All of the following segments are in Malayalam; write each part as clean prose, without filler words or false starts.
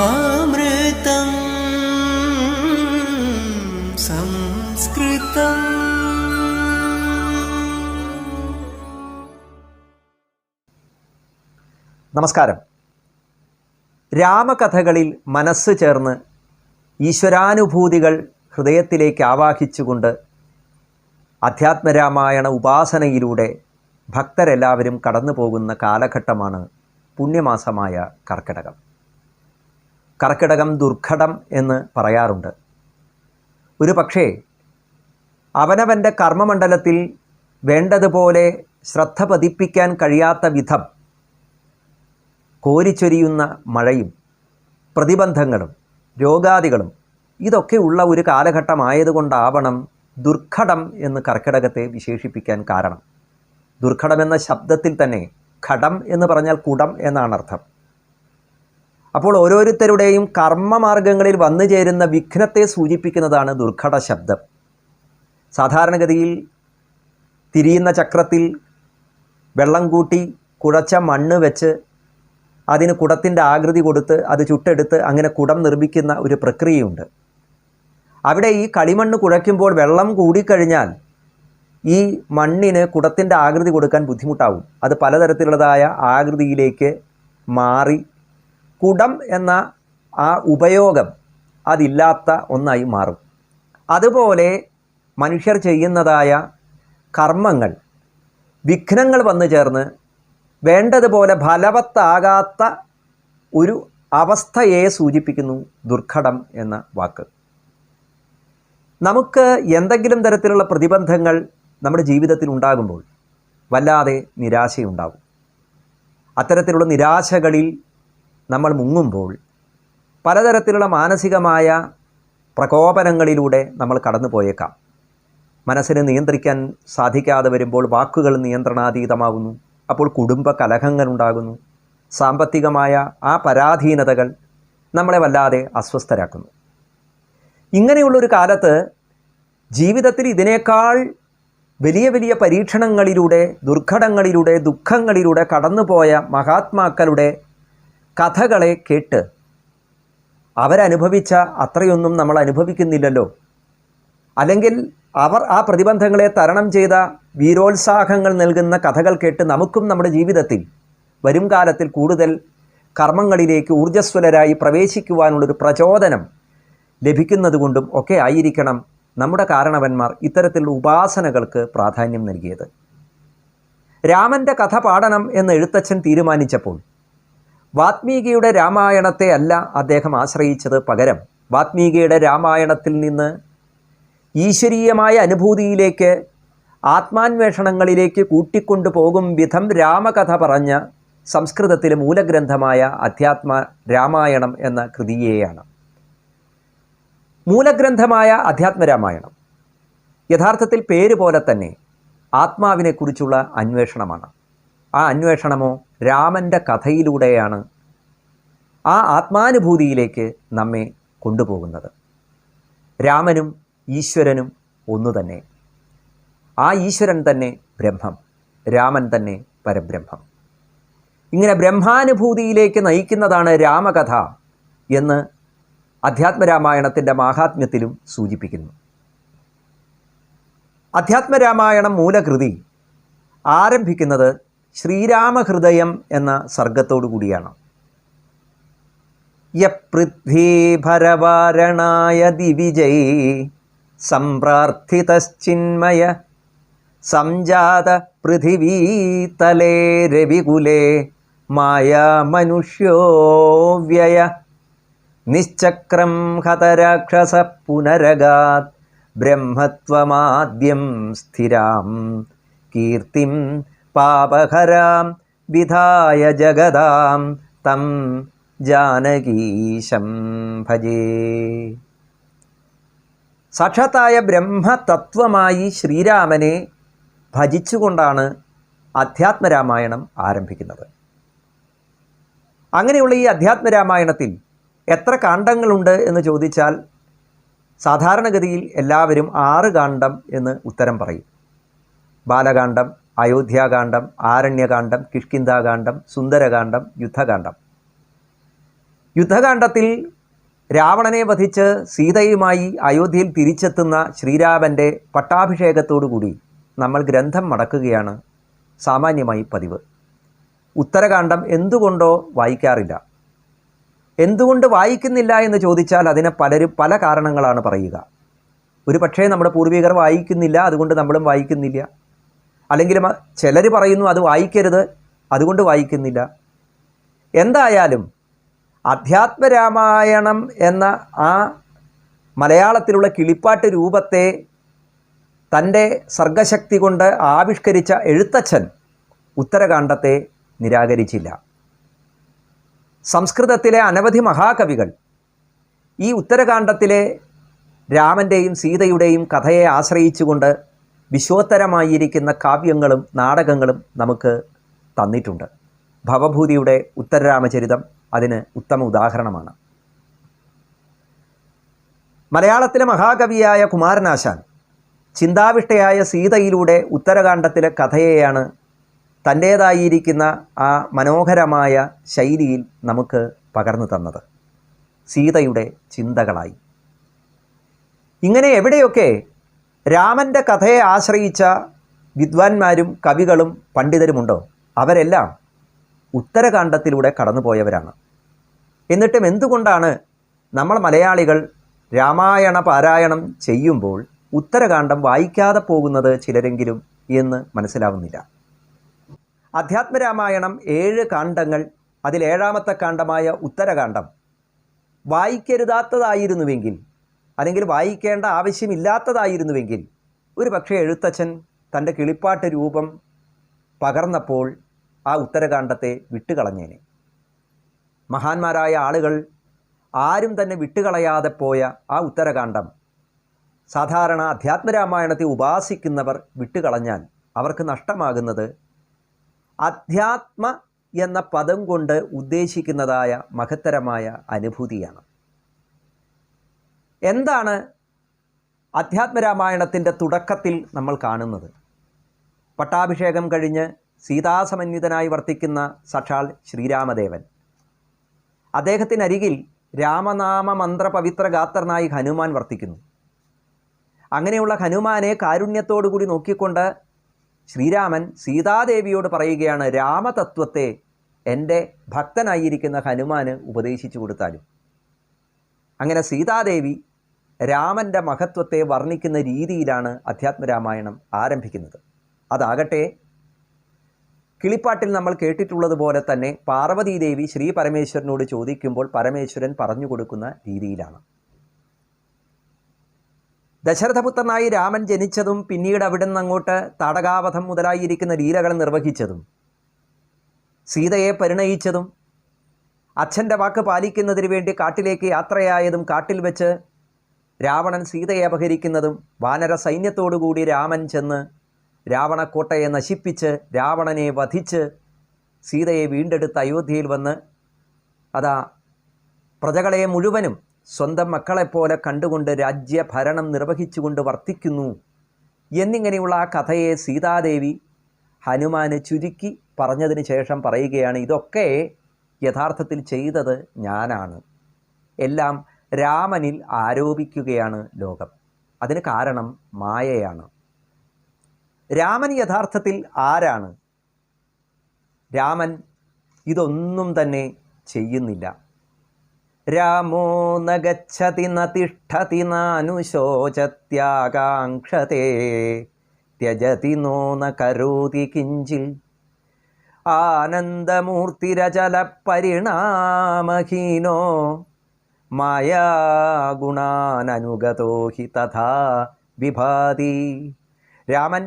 അമൃതം സംസ്കൃതം. നമസ്കാരം. രാമകഥകളിൽ മനസ്സ് ചേർന്ന് ഈശ്വരാനുഭൂതികൾ ഹൃദയത്തിലേക്ക് ആവാഹിച്ചുകൊണ്ട് അധ്യാത്മരാമായണ ഉപാസനയിലൂടെ ഭക്തരെല്ലാവരും കടന്നു പോകുന്ന കാലഘട്ടമാണ് പുണ്യമാസമായ കർക്കിടകം. കർക്കിടകം ദുർഘടം എന്ന് പറയാറുണ്ട്. ഒരു പക്ഷേ അവനവൻ്റെ കർമ്മമണ്ഡലത്തിൽ വേണ്ടതുപോലെ ശ്രദ്ധ പതിപ്പിക്കാൻ കഴിയാത്ത വിധം കോരിച്ചൊരിയുന്ന മഴയും പ്രതിബന്ധങ്ങളും രോഗാദികളും ഇതൊക്കെ ഉള്ള ഒരു കാലഘട്ടമായതുകൊണ്ടാവണം ദുർഘടം എന്ന് കർക്കിടകത്തെ വിശേഷിപ്പിക്കാൻ കാരണം. ദുർഘടം എന്ന ശബ്ദത്തിൽ തന്നെ ഘടം എന്ന് പറഞ്ഞാൽ കുടം എന്നാണ് അർത്ഥം. അപ്പോൾ ഓരോരുത്തരുടെയും കർമ്മമാർഗങ്ങളിൽ വന്നു ചേരുന്ന വിഘ്നത്തെ സൂചിപ്പിക്കുന്നതാണ് ദുർഘട ശബ്ദം. സാധാരണഗതിയിൽ തിരിയുന്ന ചക്രത്തിൽ വെള്ളം കൂട്ടി കുഴച്ച മണ്ണ് വെച്ച് അതിന് കുടത്തിൻ്റെ ആകൃതി കൊടുത്ത് അത് ചുട്ടെടുത്ത് അങ്ങനെ കുടം നിർമ്മിക്കുന്ന ഒരു പ്രക്രിയയുണ്ട്. അവിടെ ഈ കളിമണ്ണ് കുഴയ്ക്കുമ്പോൾ വെള്ളം കൂടിക്കഴിഞ്ഞാൽ ഈ മണ്ണിന് കുടത്തിൻ്റെ ആകൃതി കൊടുക്കാൻ ബുദ്ധിമുട്ടാവും. അത് പലതരത്തിലുള്ളതായ ആകൃതിയിലേക്ക് മാറി കുടം എന്ന ആ ഉപയോഗം അതില്ലാത്ത ഒന്നായി മാറും. അതുപോലെ മനുഷ്യർ ചെയ്യുന്നതായ കർമ്മങ്ങൾ വിഘ്നങ്ങൾ വന്നു ചേർന്ന് വേണ്ടതുപോലെ ഫലവത്താകാത്ത ഒരു അവസ്ഥയെ സൂചിപ്പിക്കുന്നു ദുർഘടം എന്ന വാക്ക്. നമുക്ക് എന്തെങ്കിലും തരത്തിലുള്ള പ്രതിബന്ധങ്ങൾ നമ്മുടെ ജീവിതത്തിൽ ഉണ്ടാകുമ്പോൾ വല്ലാതെ നിരാശയുണ്ടാകും. അത്തരത്തിലുള്ള നിരാശകളിൽ നമ്മൾ മുങ്ങുമ്പോൾ പലതരത്തിലുള്ള മാനസികമായ പ്രകോപനങ്ങളിലൂടെ നമ്മൾ കടന്നു പോയേക്കാം. മനസ്സിനെ നിയന്ത്രിക്കാൻ സാധിക്കാതെ വരുമ്പോൾ വാക്കുകൾ നിയന്ത്രണാതീതമാകുന്നു. അപ്പോൾ കുടുംബ കലഹങ്ങളുണ്ടാകുന്നു. സാമ്പത്തികമായ ആ പരാധീനതകൾ നമ്മളെ വല്ലാതെ അസ്വസ്ഥരാക്കുന്നു. ഇങ്ങനെയുള്ളൊരു കാലത്ത് ജീവിതത്തിൽ ഇതിനേക്കാൾ വലിയ വലിയ പരീക്ഷണങ്ങളിലൂടെ ദുർഘടങ്ങളിലൂടെ ദുഃഖങ്ങളിലൂടെ കടന്നുപോയ മഹാത്മാക്കളുടെ കഥകളെ കേട്ട് അവരനുഭവിച്ച അത്രയൊന്നും നമ്മൾ അനുഭവിക്കുന്നില്ലല്ലോ, അല്ലെങ്കിൽ അവർ ആ പ്രതിബന്ധങ്ങളെ തരണം ചെയ്ത വീരോത്സാഹങ്ങൾ നൽകുന്ന കഥകൾ കേട്ട് നമുക്കും നമ്മുടെ ജീവിതത്തിൽ വരും കാലത്തിൽ കൂടുതൽ കർമ്മങ്ങളിലേക്ക് ഊർജ്ജസ്വലരായി പ്രവേശിക്കുവാനുള്ളൊരു പ്രചോദനം ലഭിക്കുന്നതുകൊണ്ടും ഒക്കെ ആയിരിക്കണം നമ്മുടെ കാരണവന്മാർ ഇത്തരത്തിലുള്ള ഉപാസനകൾക്ക് പ്രാധാന്യം നൽകിയത്. രാമൻ്റെ കഥ പാടണം എന്ന് എഴുത്തച്ഛൻ തീരുമാനിച്ചപ്പോൾ വാത്മീകിയുടെ രാമായണത്തെ അല്ല അദ്ദേഹം ആശ്രയിച്ചത്. പകരം വാത്മീകിയുടെ രാമായണത്തിൽ നിന്ന് ഈശ്വരീയമായ അനുഭൂതിയിലേക്ക് ആത്മാന്വേഷണങ്ങളിലേക്ക് കൂട്ടിക്കൊണ്ടു പോകും വിധം രാമകഥ പറഞ്ഞ സംസ്കൃതത്തിലെ മൂലഗ്രന്ഥമായ അധ്യാത്മ രാമായണം എന്ന കൃതിയെയാണ്. മൂലഗ്രന്ഥമായ അധ്യാത്മരാമായണം യഥാർത്ഥത്തിൽ പേര് പോലെ തന്നെ ആത്മാവിനെക്കുറിച്ചുള്ള അന്വേഷണമാണ്. ആ അന്വേഷണമോ രാമൻ്റെ കഥയിലൂടെയാണ് ആ ആത്മാനുഭൂതിയിലേക്ക് നമ്മെ കൊണ്ടുപോകുന്നത്. രാമനും ഈശ്വരനും ഒന്നു തന്നെ. ആ ഈശ്വരൻ തന്നെ ബ്രഹ്മം, രാമൻ തന്നെ പരബ്രഹ്മം. ഇങ്ങനെ ബ്രഹ്മാനുഭൂതിയിലേക്ക് നയിക്കുന്നതാണ് രാമകഥ എന്ന് അധ്യാത്മരാമായണത്തിൻ്റെ മാഹാത്മ്യത്തിലും സൂചിപ്പിക്കുന്നു. അധ്യാത്മരാമായണം മൂലകൃതി ആരംഭിക്കുന്നത് ശ്രീരാമഹൃദയം എന്ന സർഗത്തോടു കൂടിയാണ്. യപൃഥ്വീഭരവാരണായ ദിവിജൈ സംപ്രാർത്ഥിതശ്ചിന്മയ സംജാത പൃഥിവീതലേ രവികുലേ മായാമനുഷ്യോ വ്യയ നിശ്ചക്രം ഹതരാക്ഷസ പുനരഗാത് ബ്രഹ്മത്വമാദ്യം സ്ഥിരാം കീർത്തിം പാപഹരാം വിധായ ജഗദാം തം ജാനകീശം ഭജേ. സാക്ഷാത്തായ ബ്രഹ്മതത്വമായി ശ്രീരാമനെ ഭജിച്ചുകൊണ്ടാണ് അധ്യാത്മരാമായണം ആരംഭിക്കുന്നത്. അങ്ങനെയുള്ള ഈ അധ്യാത്മരാമായണത്തിൽ എത്ര കാണ്ഡങ്ങളുണ്ട് എന്ന് ചോദിച്ചാൽ സാധാരണഗതിയിൽ എല്ലാവരും 6 കാണ്ഡം എന്ന് ഉത്തരം പറയും. ബാലകാന്ഡം, അയോധ്യാകാന്ഡം, ആരണ്യകാന്ഡം, കിഷ്കിന്ധാകാന്ഡം, സുന്ദരകാന്ഡം, യുദ്ധകാന്ഡം. യുദ്ധകാണ്ഡത്തിൽ രാവണനെ വധിച്ച് സീതയുമായി അയോധ്യയിൽ തിരിച്ചെത്തുന്ന ശ്രീരാമൻ്റെ പട്ടാഭിഷേകത്തോടുകൂടി നമ്മൾ ഗ്രന്ഥം മടക്കുകയാണ് സാമാന്യമായി പതിവ്. ഉത്തരകാണ്ഡം എന്തുകൊണ്ടോ വായിക്കാറില്ല. എന്തുകൊണ്ട് വായിക്കുന്നില്ല എന്ന് ചോദിച്ചാൽ അതിന് പലരും പല കാരണങ്ങളാണ് പറയുക. ഒരു പക്ഷേ നമ്മുടെ പൂർവികർ വായിക്കുന്നില്ല, അതുകൊണ്ട് നമ്മളും വായിക്കുന്നില്ല. അല്ലെങ്കിൽ ചിലർ പറയുന്നു അത് വായിക്കരുത്, അതുകൊണ്ട് വായിക്കുന്നില്ല. എന്തായാലും അധ്യാത്മരാമായണം എന്ന ആ മലയാളത്തിലുള്ള കിളിപ്പാട്ട് രൂപത്തെ തൻ്റെ സർഗശക്തി കൊണ്ട് ആവിഷ്കരിച്ച എഴുത്തച്ഛൻ ഉത്തരകാണ്ഡത്തെ നിരാകരിച്ചില്ല. സംസ്കൃതത്തിലെ അനവധി മഹാകവികൾ ഈ ഉത്തരകാണ്ഡത്തിലെ രാമൻ്റെയും സീതയുടെയും കഥയെ ആശ്രയിച്ചുകൊണ്ട് വിശ്വോത്തരമായിരിക്കുന്ന കാവ്യങ്ങളും നാടകങ്ങളും നമുക്ക് തന്നിട്ടുണ്ട്. ഭവഭൂതിയുടെ ഉത്തരരാമചരിതം അതിന് ഉത്തമ ഉദാഹരണമാണ്. മലയാളത്തിലെ മഹാകവിയായ കുമാരനാശാൻ ചിന്താവിഷ്ടയായ സീതയിലൂടെ ഉത്തരകാണ്ഡത്തിലെ കഥയെയാണ് തൻ്റേതായിരിക്കുന്ന ആ മനോഹരമായ ശൈലിയിൽ നമുക്ക് പകർന്നു തന്നത്, സീതയുടെ ചിന്തകളായി. ഇങ്ങനെ എവിടെയൊക്കെ രാമൻ്റെ കഥയെ ആശ്രയിച്ച വിദ്വാൻമാരും കവികളും പണ്ഡിതരുമുണ്ടോ അവരെല്ലാം ഉത്തരകാണ്ഡത്തിലൂടെ കടന്നുപോയവരാണ്. എന്നിട്ടും എന്തുകൊണ്ടാണ് നമ്മൾ മലയാളികൾ രാമായണ പാരായണം ചെയ്യുമ്പോൾ ഉത്തരകാണ്ഡം വായിക്കാതെ പോകുന്നത് ചിലരെങ്കിലും എന്ന് മനസ്സിലാവുന്നില്ല. അധ്യാത്മരാമായണം 7 കാണ്ഡങ്ങൾ, അതിൽ 7ാമത്തെ കാണ്ഡമായ ഉത്തരകാണ്ഡം വായിക്കരുതാത്തതായിരുന്നുവെങ്കിൽ, അല്ലെങ്കിൽ വായിക്കേണ്ട ആവശ്യമില്ലാത്തതായിരുന്നുവെങ്കിൽ, ഒരു പക്ഷേ എഴുത്തച്ഛൻ തൻ്റെ കിളിപ്പാട്ട് രൂപം പകർന്നപ്പോൾ ആ ഉത്തരകാണ്ഡത്തെ വിട്ടുകളഞ്ഞേനെ. മഹാന്മാരായ ആളുകൾ ആരും തന്നെ വിട്ടുകളയാതെ പോയ ആ ഉത്തരകാണ്ഡം സാധാരണ അധ്യാത്മരാമായണത്തെ ഉപാസിക്കുന്നവർ വിട്ടുകളഞ്ഞാൽ അവർക്ക് നഷ്ടമാകുന്നത് അധ്യാത്മ എന്ന പദം കൊണ്ട് ഉദ്ദേശിക്കുന്നതായ മഹത്തരമായ അനുഭൂതിയാണ്. എന്താണ് അധ്യാത്മരാമായണത്തിൻ്റെ തുടക്കത്തിൽ നമ്മൾ കാണുന്നത്? പട്ടാഭിഷേകം കഴിഞ്ഞ് സീതാസമന്വിതനായി വർത്തിക്കുന്ന സാക്ഷാൽ ശ്രീരാമദേവൻ, അദ്ദേഹത്തിനരികിൽ രാമനാമ മന്ത്ര പവിത്ര ഗാത്രനായി ഹനുമാൻ വർത്തിക്കുന്നു. അങ്ങനെയുള്ള ഹനുമാനെ കാരുണ്യത്തോടുകൂടി നോക്കിക്കൊണ്ട് ശ്രീരാമൻ സീതാദേവിയോട് പറയുകയാണ്, രാമതത്വത്തെ എൻ്റെ ഭക്തനായിരിക്കുന്ന ഹനുമാന് ഉപദേശിച്ചു കൊടുത്താലും. അങ്ങനെ സീതാദേവി രാമൻ്റെ മഹത്വത്തെ വർണ്ണിക്കുന്ന രീതിയിലാണ് അധ്യാത്മരാമായണം ആരംഭിക്കുന്നത്. അതാകട്ടെ കിളിപ്പാട്ടിൽ നമ്മൾ കേട്ടിട്ടുള്ളതുപോലെ തന്നെ പാർവതീദേവി ശ്രീ പരമേശ്വരനോട് ചോദിക്കുമ്പോൾ പരമേശ്വരൻ പറഞ്ഞു കൊടുക്കുന്ന രീതിയിലാണ്. ദശരഥപുത്രനായി രാമൻ ജനിച്ചതും പിന്നീട് അവിടെ നിന്ന് അങ്ങോട്ട് താടകാവധം മുതലായിരിക്കുന്ന ലീലകൾ നിർവഹിച്ചതും, സീതയെ പരിണയിച്ചതും, അച്ഛൻ്റെ വാക്ക് പാലിക്കുന്നതിന് വേണ്ടി കാട്ടിലേക്ക് യാത്രയായതും, കാട്ടിൽ വെച്ച് രാവണൻ സീതയെ അപഹരിക്കുന്നതും, വാനര സൈന്യത്തോടുകൂടി രാമൻ ചെന്ന് രാവണക്കോട്ടയെ നശിപ്പിച്ച് രാവണനെ വധിച്ച് സീതയെ വീണ്ടെടുത്ത് അയോധ്യയിൽ വന്ന് അതാ പ്രജകളെ മുഴുവനും സ്വന്തം മക്കളെപ്പോലെ കണ്ടുകൊണ്ട് രാജ്യഭരണം നിർവഹിച്ചുകൊണ്ട് വർത്തിക്കുന്നു എന്നിങ്ങനെയുള്ള ആ കഥയെ സീതാദേവി ഹനുമാന് ചുരുക്കി പറഞ്ഞതിന് ശേഷം പറയുകയാണ്, ഇതൊക്കെ യഥാർത്ഥത്തിൽ ചെയ്തത് ഞാനാണ്, എല്ലാം രാമനിൽ ആരോപിക്കുകയാണ് ലോകം. അതിന് കാരണം മായയാണ്. രാമൻ യഥാർത്ഥത്തിൽ ആരാണ്? രാമൻ ഇതൊന്നും തന്നെ ചെയ്യുന്നില്ല. രാമോ ന ഗച്ഛതി ന തിഷ്ഠതി നാനുശോചത്യാകാംക്ഷതേ ത്യജതി നോ ന കരോതി കിഞ്ചിൽ ആനന്ദമൂർത്തിരചല പരിണാമഹീനോ മായാഗുണാനനുഗതോ ഹി തഥാ വിഭാതി. രാമൻ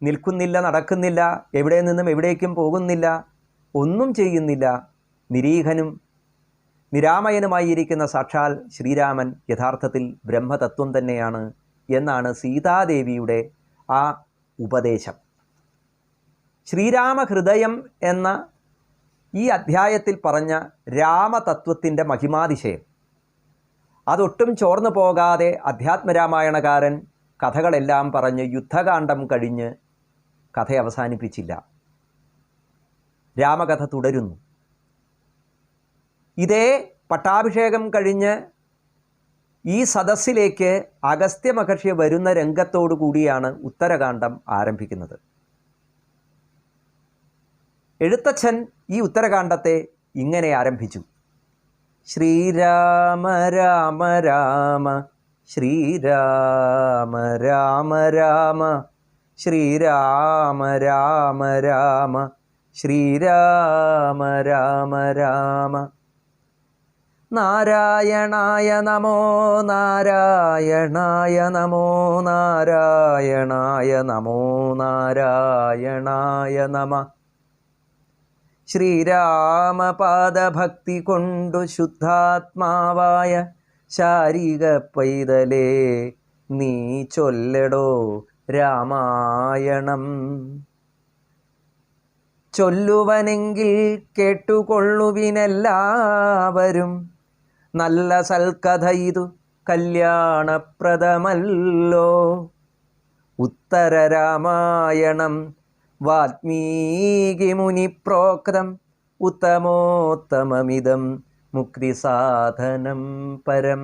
നിൽക്കുന്നില്ല, നടക്കുന്നില്ല, എവിടെ നിന്നും എവിടേക്കും പോകുന്നില്ല, ഒന്നും ചെയ്യുന്നില്ല. നിരീഹനും നിരാമയനുമായിരിക്കുന്ന സാക്ഷാൽ ശ്രീരാമൻ യഥാർത്ഥത്തിൽ ബ്രഹ്മതത്വം തന്നെയാണ് എന്നാണ് സീതാദേവിയുടെ ആ ഉപദേശം. ശ്രീരാമഹൃദയം എന്ന ഈ അധ്യായത്തിൽ പറഞ്ഞ രാമതത്വത്തിൻ്റെ മഹിമാതിശയം അതൊട്ടും ചോർന്നു പോകാതെ അധ്യാത്മരാമായണകാരൻ കഥകളെല്ലാം പറഞ്ഞ് യുദ്ധകാണ്ഡം കഴിഞ്ഞ് കഥ അവസാനിപ്പിച്ചില്ല. രാമകഥ തുടരുന്നു. ഇതേ പട്ടാഭിഷേകം കഴിഞ്ഞ് ഈ സദസ്സിലേക്ക് അഗസ്ത്യ മഹർഷി വരുന്ന രംഗത്തോടു കൂടിയാണ് ഉത്തരകാണ്ഡം ആരംഭിക്കുന്നത്. എഴുത്തച്ഛൻ ഈ ഉത്തരകാണ്ഡത്തെ ഇങ്ങനെ ആരംഭിച്ചു: ശ്രീരാമ രാമ രാമ ശ്രീരാമ രാമ രാമ ശ്രീരാമ രാമ രാമ ശ്രീരാമ രാമ രാമ. നാരായണായ നമോ നാരായണായ നമോ നാരായണായ നമോ നാരായണായ നമ. ശ്രീരാമപാദഭക്തി കൊണ്ടു ശുദ്ധാത്മാവായ ശാരീക പൈതലേ നീ ചൊല്ലടോ രാമായണം. ചൊല്ലുവനെങ്കിൽ കേട്ടുകൊള്ളുവിനെല്ലാവരും, നല്ല സൽക്കഥ ഇതു കല്യാണപ്രദമല്ലോ. ഉത്തര രാമായണം വാൽമീകി മുനി പ്രോക്തം ഉത്തമോത്തമമിതം മുക്തിസാധനം പരം.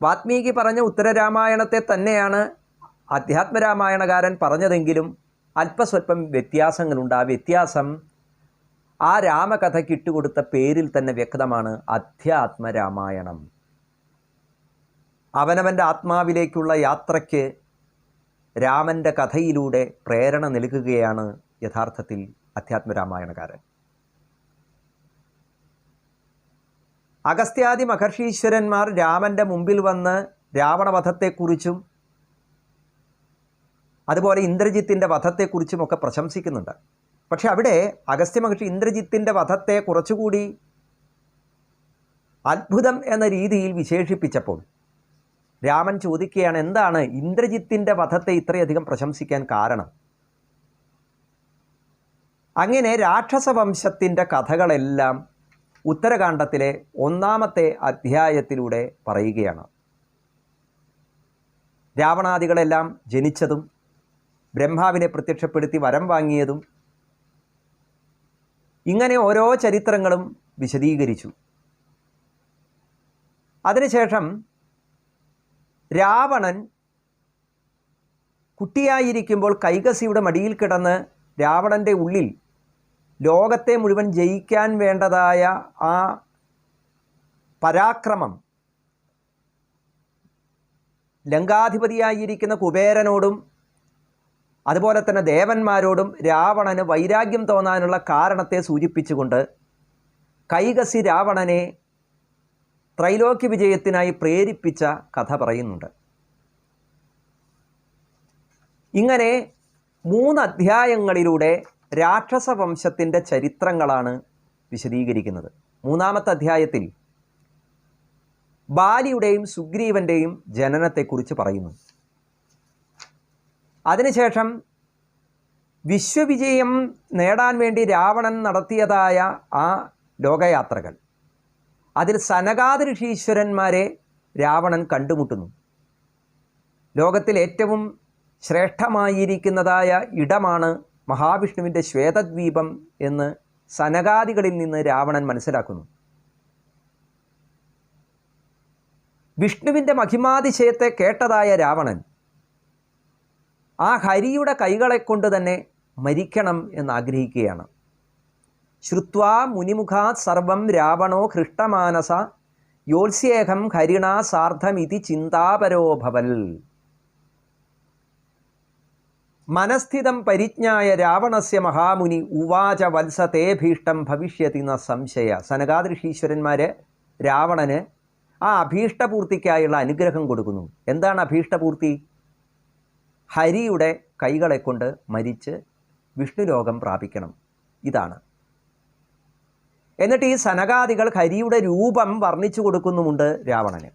വാൽമീകി പറഞ്ഞ ഉത്തരരാമായണത്തെ തന്നെയാണ് അധ്യാത്മരാമായണകാരൻ പറഞ്ഞതെങ്കിലും അല്പസ്വല്പം വ്യത്യാസങ്ങളുണ്ട്. ആ വ്യത്യാസം ആ രാമകഥയ്ക്ക് ഇട്ടുകൊടുത്ത പേരിൽ തന്നെ വ്യക്തമാണ്: അധ്യാത്മരാമായണം. അവനവൻ്റെ ആത്മാവിലേക്കുള്ള യാത്രയ്ക്ക് രാമൻ്റെ കഥയിലൂടെ പ്രേരണ നൽകുകയാണ് യഥാർത്ഥത്തിൽ അധ്യാത്മരാമായണകാരൻ. അഗസ്ത്യാദി മഹർഷീശ്വരന്മാർ രാമൻ്റെ മുമ്പിൽ വന്ന് രാവണവധത്തെക്കുറിച്ചും അതുപോലെ ഇന്ദ്രജിത്തിൻ്റെ വധത്തെക്കുറിച്ചുമൊക്കെ പ്രശംസിക്കുന്നുണ്ട്. പക്ഷെ അവിടെ അഗസ്ത്യ മഹർഷി ഇന്ദ്രജിത്തിൻ്റെ വധത്തെ കുറച്ചുകൂടി അത്ഭുതം എന്ന രീതിയിൽ വിശേഷിപ്പിച്ചപ്പോൾ രാമൻ ചോദിക്കുകയാണ്, എന്താണ് ഇന്ദ്രജിത്തിൻ്റെ വധത്തെ ഇത്രയധികം പ്രശംസിക്കാൻ കാരണം? അങ്ങനെ രാക്ഷസവംശത്തിൻ്റെ കഥകളെല്ലാം ഉത്തരകാണ്ഡത്തിലെ 1-ാമത്തെ അധ്യായത്തിലൂടെ പറയുകയാണ്. രാവണാദികളെല്ലാം ജനിച്ചതും ബ്രഹ്മാവിനെ പ്രത്യക്ഷപ്പെടുത്തി വരം വാങ്ങിയതും ഇങ്ങനെ ഓരോ ചരിത്രങ്ങളും വിശദീകരിച്ചു. അതിനുശേഷം രാവണൻ കുട്ടിയായിരിക്കുമ്പോൾ കൈകസിയുടെ മടിയിൽ കിടന്ന് രാവണൻ്റെ ഉള്ളിൽ ലോകത്തെ മുഴുവൻ ജയിക്കാൻ വേണ്ടതായ ആ പരാക്രമം ലങ്കാധിപതിയായിരിക്കുന്ന കുബേരനോടും അതുപോലെ തന്നെ ദേവന്മാരോടും രാവണന് വൈരാഗ്യം തോന്നാനുള്ള കാരണത്തെ സൂചിപ്പിച്ചുകൊണ്ട് കൈകസി രാവണനെ ത്രൈലോക്യ വിജയത്തിനായി പ്രേരിപ്പിച്ച കഥ പറയുന്നുണ്ട്. ഇങ്ങനെ 3 അധ്യായങ്ങളിലൂടെ രാക്ഷസവംശത്തിൻ്റെ ചരിത്രങ്ങളാണ് വിശദീകരിക്കുന്നത്. 3-ാമത്തെ അധ്യായത്തിൽ ബാലിയുടെയും സുഗ്രീവൻ്റെയും ജനനത്തെക്കുറിച്ച് പറയുന്നു. അതിനുശേഷം വിശ്വവിജയം നേടാൻ വേണ്ടി രാവണൻ നടത്തിയതായ ആ ലോകയാത്രകൾ, അതിൽ സനകാദി ഋഷീശ്വരന്മാരെ രാവണൻ കണ്ടുമുട്ടുന്നു. ലോകത്തിൽ ഏറ്റവും ശ്രേഷ്ഠമായിരിക്കുന്നതായ ഇടമാണ് മഹാവിഷ്ണുവിൻ്റെ ശ്വേതദ്വീപം എന്ന് സനകാദികളിൽ നിന്ന് രാവണൻ മനസ്സിലാക്കുന്നു. വിഷ്ണുവിൻ്റെ മഹിമാതിശയത്തെ കേട്ടതായ രാവണൻ ആ ഹരിയുടെ കൈകളെ കൊണ്ട് തന്നെ മരിക്കണം എന്നാഗ്രഹിക്കുകയാണ്. ശ്രുത്വാ മുനിമുഖാത് സർവം രാവണോ ഹൃഷ്ടമാനസ യോത്സ്യേഹം ഹരിണാ സാർദ്ധമിതി ചിന്താപരോഭവൽ. മനസ്ഥിതം പരിജ്ഞായ രാവണസ്യ മഹാമുനി ഉവാച വത്സ തേ ഭീഷ്ടം ഭവിഷ്യതി ന സംശയ. സനകാദൃഷീശ്വരന്മാർ രാവണന് ആ അഭീഷ്ടപൂർത്തിക്കായുള്ള അനുഗ്രഹം കൊടുക്കുന്നു. എന്താണ് അഭീഷ്ടപൂർത്തി? ഹരിയുടെ കൈകളെ കൊണ്ട് മരിച്ച് വിഷ്ണുലോകം പ്രാപിക്കണം. ഇതാണ്. എന്നിട്ട് ഈ സനകാദികൾ ഹരിയുടെ രൂപം വർണ്ണിച്ചു കൊടുക്കുന്നുമുണ്ട് രാവണന്.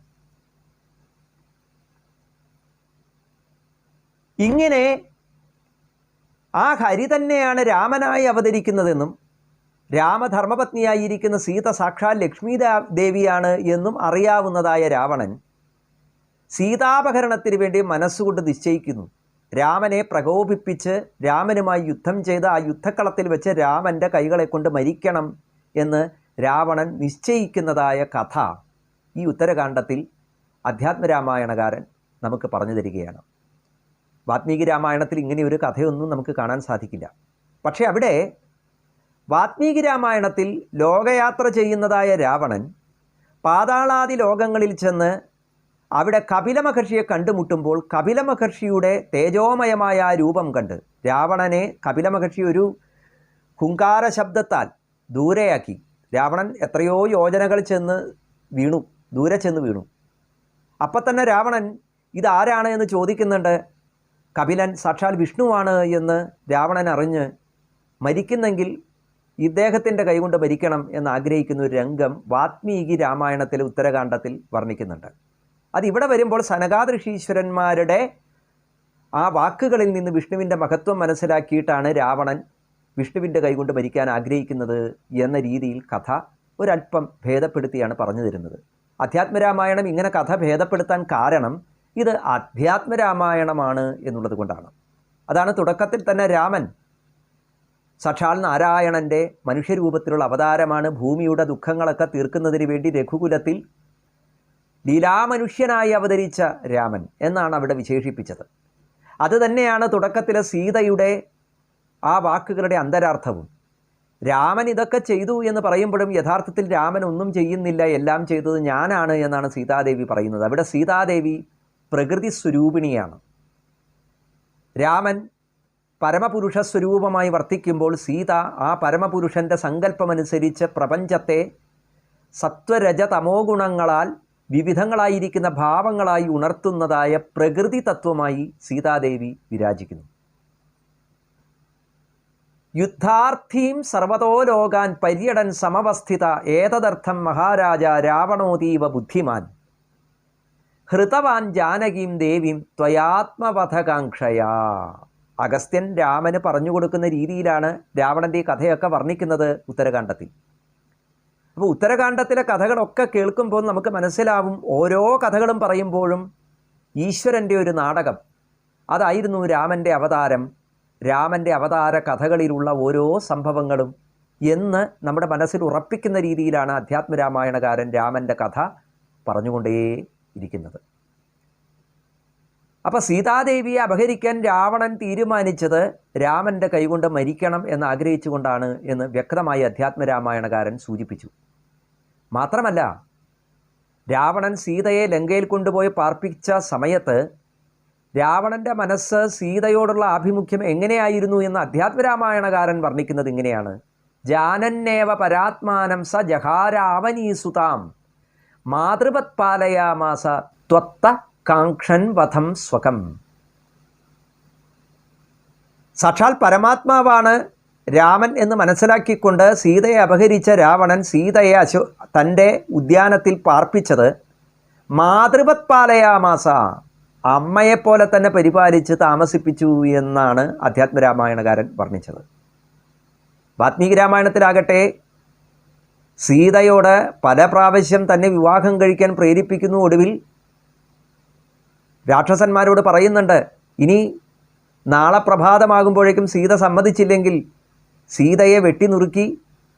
ഇങ്ങനെ ആ ഹരി തന്നെയാണ് രാമനായി അവതരിക്കുന്നതെന്നും രാമധർമ്മപത്നിയായിരിക്കുന്ന സീത സാക്ഷാൽ ലക്ഷ്മി ദേവിയാണ് എന്നും അറിയാവുന്നതായ രാവണൻ സീതാപഹരണത്തിന് വേണ്ടി മനസ്സുകൊണ്ട് നിശ്ചയിക്കുന്നു. രാമനെ പ്രകോപിപ്പിച്ച് രാമനുമായി യുദ്ധം ചെയ്ത് ആ യുദ്ധക്കളത്തിൽ വെച്ച് രാമൻ്റെ കൈകളെ കൊണ്ട് മരിക്കണം എന്ന് രാവണൻ നിശ്ചയിക്കുന്നതായ കഥ ഈ ഉത്തരകാണ്ഡത്തിൽ അധ്യാത്മരാമായണകാരൻ നമുക്ക് പറഞ്ഞു തരികയാണ്. വാത്മീകി രാമായണത്തിൽ ഇങ്ങനെയൊരു കഥയൊന്നും നമുക്ക് കാണാൻ സാധിക്കില്ല. പക്ഷേ അവിടെ വാത്മീകി രാമായണത്തിൽ ലോകയാത്ര ചെയ്യുന്നതായ രാവണൻ പാതാളാദി ലോകങ്ങളിൽ ചെന്ന് അവിടെ കപില മഹർഷിയെ കണ്ടുമുട്ടുമ്പോൾ കപില മഹർഷിയുടെ തേജോമയമായ ആ രൂപം കണ്ട് രാവണനെ കപില മഹർഷി ഒരു ഹുങ്കാര ശബ്ദത്താൽ ദൂരെയാക്കി. രാവണൻ എത്രയോ യോജനകൾ ദൂരെ ചെന്ന് വീണു. അപ്പം തന്നെ രാവണൻ ഇതാരാണ് എന്ന് ചോദിക്കുന്നുണ്ട്. കപിലൻ സാക്ഷാൽ വിഷ്ണുവാണ് എന്ന് രാവണൻ അറിഞ്ഞ് മരിക്കുന്നെങ്കിൽ ഇദ്ദേഹത്തിൻ്റെ കൈകൊണ്ട് മരിക്കണം എന്ന് ആഗ്രഹിക്കുന്ന ഒരു രംഗം വാത്മീകി രാമായണത്തിലെ ഉത്തരകാണ്ഡത്തിൽ വർണ്ണിക്കുന്നുണ്ട്. അതിവിടെ വരുമ്പോൾ സനകാദൃഷീശ്വരന്മാരുടെ ആ വാക്കുകളിൽ നിന്ന് വിഷ്ണുവിൻ്റെ മഹത്വം മനസ്സിലാക്കിയിട്ടാണ് രാവണൻ വിഷ്ണുവിൻ്റെ കൈകൊണ്ട് മരിക്കാൻ ആഗ്രഹിക്കുന്നത് എന്ന രീതിയിൽ കഥ ഒരല്പം ഭേദപ്പെടുത്തിയാണ് പറഞ്ഞു തരുന്നത്. അധ്യാത്മരാമായണം ഇങ്ങനെ കഥ ഭേദപ്പെടുത്താൻ കാരണം ഇത് അധ്യാത്മരാമായണമാണ് എന്നുള്ളത് കൊണ്ടാണ്. അതാണ് തുടക്കത്തിൽ തന്നെ രാമൻ സാക്ഷാൽ നാരായണൻ്റെ മനുഷ്യരൂപത്തിലുള്ള അവതാരമാണ്. ഭൂമിയുടെ ദുഃഖങ്ങളൊക്കെ തീർക്കുന്നതിന് വേണ്ടി രഘുകുലത്തിൽ ലീലാമനുഷ്യനായി അവതരിച്ച രാമൻ എന്നാണ് അവിടെ വിശേഷിപ്പിച്ചത്. അതുതന്നെയാണ് തുടക്കത്തിലെ സീതയുടെ ആ വാക്കുകളുടെ അന്തരാർത്ഥവും. രാമൻ ഇതൊക്കെ ചെയ്തു എന്ന് പറയുമ്പോഴും യഥാർത്ഥത്തിൽ രാമൻ ഒന്നും ചെയ്യുന്നില്ല, എല്ലാം ചെയ്തത് ഞാനാണ് എന്നാണ് സീതാദേവി പറയുന്നത്. അവിടെ സീതാദേവി പ്രകൃതി സ്വരൂപിണിയാണ്. രാമൻ പരമപുരുഷ സ്വരൂപമായി വർത്തിക്കുമ്പോൾ സീത ആ പരമപുരുഷൻ്റെ സങ്കല്പമനുസരിച്ച് പ്രപഞ്ചത്തെ സത്വരജ തമോ ഗുണങ്ങളാൽ വിവിധങ്ങളായിരിക്കുന്ന ഭാവങ്ങളായി ഉണർത്തുന്നതായ പ്രകൃതി തത്വമായി സീതാദേവി വിരാജിക്കുന്നു. യുദ്ധാർത്ഥീം സർവതോ ലോകാൻ പര്യടൻ സമവസ്ഥിത ഏതദർത്ഥം മഹാരാജ രാവണോതീവ ബുദ്ധിമാൻ ഹൃതവാൻ ജാനകീം ദേവീം ത്വയാത്മവധകാംക്ഷയാ. അഗസ്ത്യൻ രാമന് പറഞ്ഞു കൊടുക്കുന്ന രീതിയിലാണ് രാവണൻ്റെ ഈ കഥയൊക്കെ വർണ്ണിക്കുന്നത് ഉത്തരകാണ്ഡത്തിൽ. അപ്പോൾ ഉത്തരകാണ്ഡത്തിലെ കഥകളൊക്കെ കേൾക്കുമ്പോൾ നമുക്ക് മനസ്സിലാവും ഓരോ കഥകളും പറയുമ്പോഴും ഈശ്വരൻ്റെ ഒരു നാടകം. അതായിരുന്നു രാമൻ്റെ അവതാരം, രാമൻ്റെ അവതാര കഥകളിലുള്ള ഓരോ സംഭവങ്ങളും എന്ന് നമ്മുടെ മനസ്സിൽ ഉറപ്പിക്കുന്ന രീതിയിലാണ് അധ്യാത്മരാമായണകാരൻ രാമൻ്റെ കഥ പറഞ്ഞുകൊണ്ടേയിരിക്കുന്നത്. അപ്പോൾ സീതാദേവിയെ അപഹരിക്കാൻ രാവണൻ തീരുമാനിച്ചത് രാമൻ്റെ കൈകൊണ്ട് മരിക്കണം എന്ന് ആഗ്രഹിച്ചുകൊണ്ടാണ് എന്ന് വ്യക്തമായി അധ്യാത്മരാമായണകാരൻ സൂചിപ്പിച്ചു. മാത്രമല്ല, രാവണൻ സീതയെ ലങ്കയിൽ കൊണ്ടുപോയി പാർപ്പിച്ച സമയത്ത് രാവണൻ്റെ മനസ്സ് സീതയോടുള്ള ആഭിമുഖ്യം എങ്ങനെയായിരുന്നു എന്ന് അധ്യാത്മരാമായണകാരൻ വർണ്ണിക്കുന്നത് ഇങ്ങനെയാണ്. ജാനന്നേവ പരാത്മാനം സ ജഹാരാവനീസുതാം മാതൃപത്പാലയാമാസ ത്വത്ത കാക്ഷൻ വധം സ്വകം. സാക്ഷാൽ പരമാത്മാവാണ് രാമൻ എന്ന് മനസ്സിലാക്കിക്കൊണ്ട് സീതയെ അപഹരിച്ച രാവണൻ സീതയെ തൻ്റെ ഉദ്യാനത്തിൽ പാർപ്പിച്ചത് മാതൃപത്പാലയാമാസ, അമ്മയെപ്പോലെ തന്നെ പരിപാലിച്ച് താമസിപ്പിച്ചു എന്നാണ് അധ്യാത്മരാമായണകാരൻ വർണ്ണിച്ചത്. വാത്മീകി രാമായണത്തിലാകട്ടെ സീതയോട് പല പ്രാവശ്യം തന്നെ വിവാഹം കഴിക്കാൻ പ്രേരിപ്പിക്കുന്നു. ഒടുവിൽ രാക്ഷസന്മാരോട് പറയുന്നുണ്ട്, ഇനി നാളെ പ്രഭാതമാകുമ്പോഴേക്കും സീത സമ്മതിച്ചില്ലെങ്കിൽ സീതയെ വെട്ടിനുറുക്കി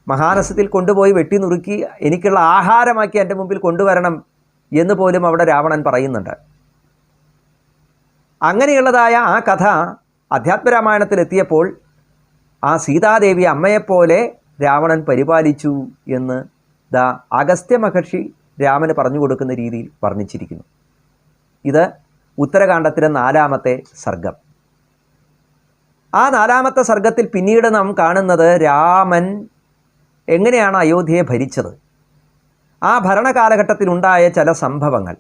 മഹാനസത്തിൽ കൊണ്ടുപോയി വെട്ടിനുറുക്കി എനിക്കുള്ള ആഹാരമാക്കി എൻ്റെ മുമ്പിൽ കൊണ്ടുവരണം എന്ന് പോലും അവിടെ രാവണൻ പറയുന്നുണ്ട്. അങ്ങനെയുള്ളതായ ആ കഥ അധ്യാത്മരാമായണത്തിലെത്തിയപ്പോൾ ആ സീതാദേവി അമ്മയെപ്പോലെ രാവണൻ പരിപാലിച്ചു എന്ന് അഗസ്ത്യ മഹർഷി രാമന് പറഞ്ഞു കൊടുക്കുന്ന രീതിയിൽ വർണ്ണിച്ചിരിക്കുന്നു. ഇത് ഉത്തരകാണ്ഡത്തിലെ 4-ാമത്തെ സർഗം. ആ 4-ാമത്തെ സർഗത്തിൽ പിന്നീട് നാം കാണുന്നത് രാമൻ എങ്ങനെയാണ് അയോധ്യയെ ഭരിച്ചത്, ആ ഭരണകാലഘട്ടത്തിലുണ്ടായ ചില സംഭവങ്ങൾ.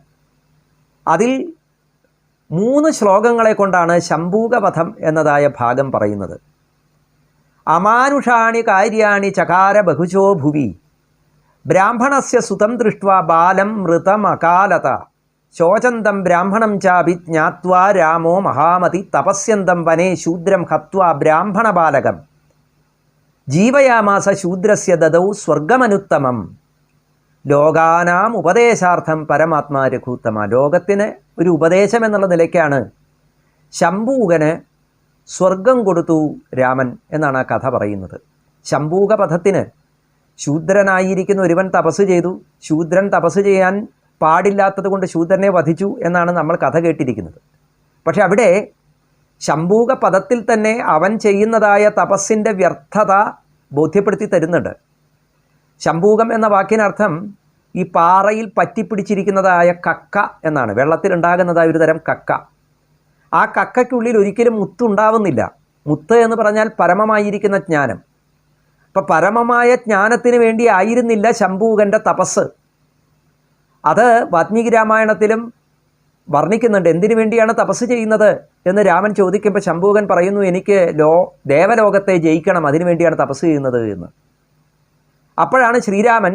അതിൽ 3 ശ്ലോകങ്ങളെ കൊണ്ടാണ് ശംഭൂകവധം എന്നതായ ഭാഗം പറയുന്നത്. അമാനുഷാണി കാര്യാണി ചകാര ബഹുശോ ഭുവി ബ്രാഹ്മണസ്യ സുതം ദൃഷ്ട്വാ ബാലം മൃതം അകാലത ശോചന്തം ബ്രാഹ്മണം ചാപി ജ്ഞാത്വാ രാമോ മഹാമതി തപസ്യന്തം വനേ ശൂദ്രം ഹത്വാ ബ്രാഹ്മണ ബാലകം ജീവയാമാസ ശൂദ്രസ്യ ദദൗ സ്വർഗമനുത്തമം ലോകാനാം ഉപദേശാർത്ഥം പരമാത്മാ രഘുത്തമ. ലോകത്തിന് ഒരു ഉപദേശം എന്നുള്ള നിലയ്ക്കാണ് ശംഭൂകന് സ്വർഗം കൊടുത്തു രാമൻ എന്നാണ് ആ കഥ പറയുന്നത്. ശംഭൂകപഥത്തിന് ശൂദ്രനായിരിക്കുന്ന ഒരുവൻ തപസ് ചെയ്തു, ശൂദ്രൻ തപസ് ചെയ്യാൻ പാടില്ലാത്തത് കൊണ്ട് ശൂദ്രനെ വധിച്ചു എന്നാണ് നമ്മൾ കഥ കേട്ടിരിക്കുന്നത്. പക്ഷെ അവിടെ ശംഭൂക പദത്തിൽ തന്നെ അവൻ ചെയ്യുന്നതായ തപസ്സിൻ്റെ വ്യർത്ഥത ബോധ്യപ്പെടുത്തി തരുന്നുണ്ട്. ശംഭൂകം എന്ന വാക്കിനർത്ഥം ഈ പാറയിൽ പറ്റിപ്പിടിച്ചിരിക്കുന്നതായ കക്ക എന്നാണ്, വെള്ളത്തിലുണ്ടാകുന്നതായ ഒരു തരം കക്ക. ആ കക്കയ്ക്കുള്ളിൽ ഒരിക്കലും മുത്തുണ്ടാവുന്നില്ല. മുത്ത് എന്ന് പറഞ്ഞാൽ പരമമായിരിക്കുന്ന ജ്ഞാനം. അപ്പം പരമമായ ജ്ഞാനത്തിന് വേണ്ടി ആയിരുന്നില്ല ശംഭൂകൻ്റെ തപസ്. അത് വാൽമീകി രാമായണത്തിലും വർണ്ണിക്കുന്നുണ്ട്. എന്തിനു വേണ്ടിയാണ് തപസ് ചെയ്യുന്നത് എന്ന് രാമൻ ചോദിക്കുമ്പോൾ ശംഭൂകൻ പറയുന്നു, എനിക്ക് ദേവലോകത്തെ ജയിക്കണം, അതിനു വേണ്ടിയാണ് തപസ് ചെയ്യുന്നത് എന്ന്. അപ്പോഴാണ് ശ്രീരാമൻ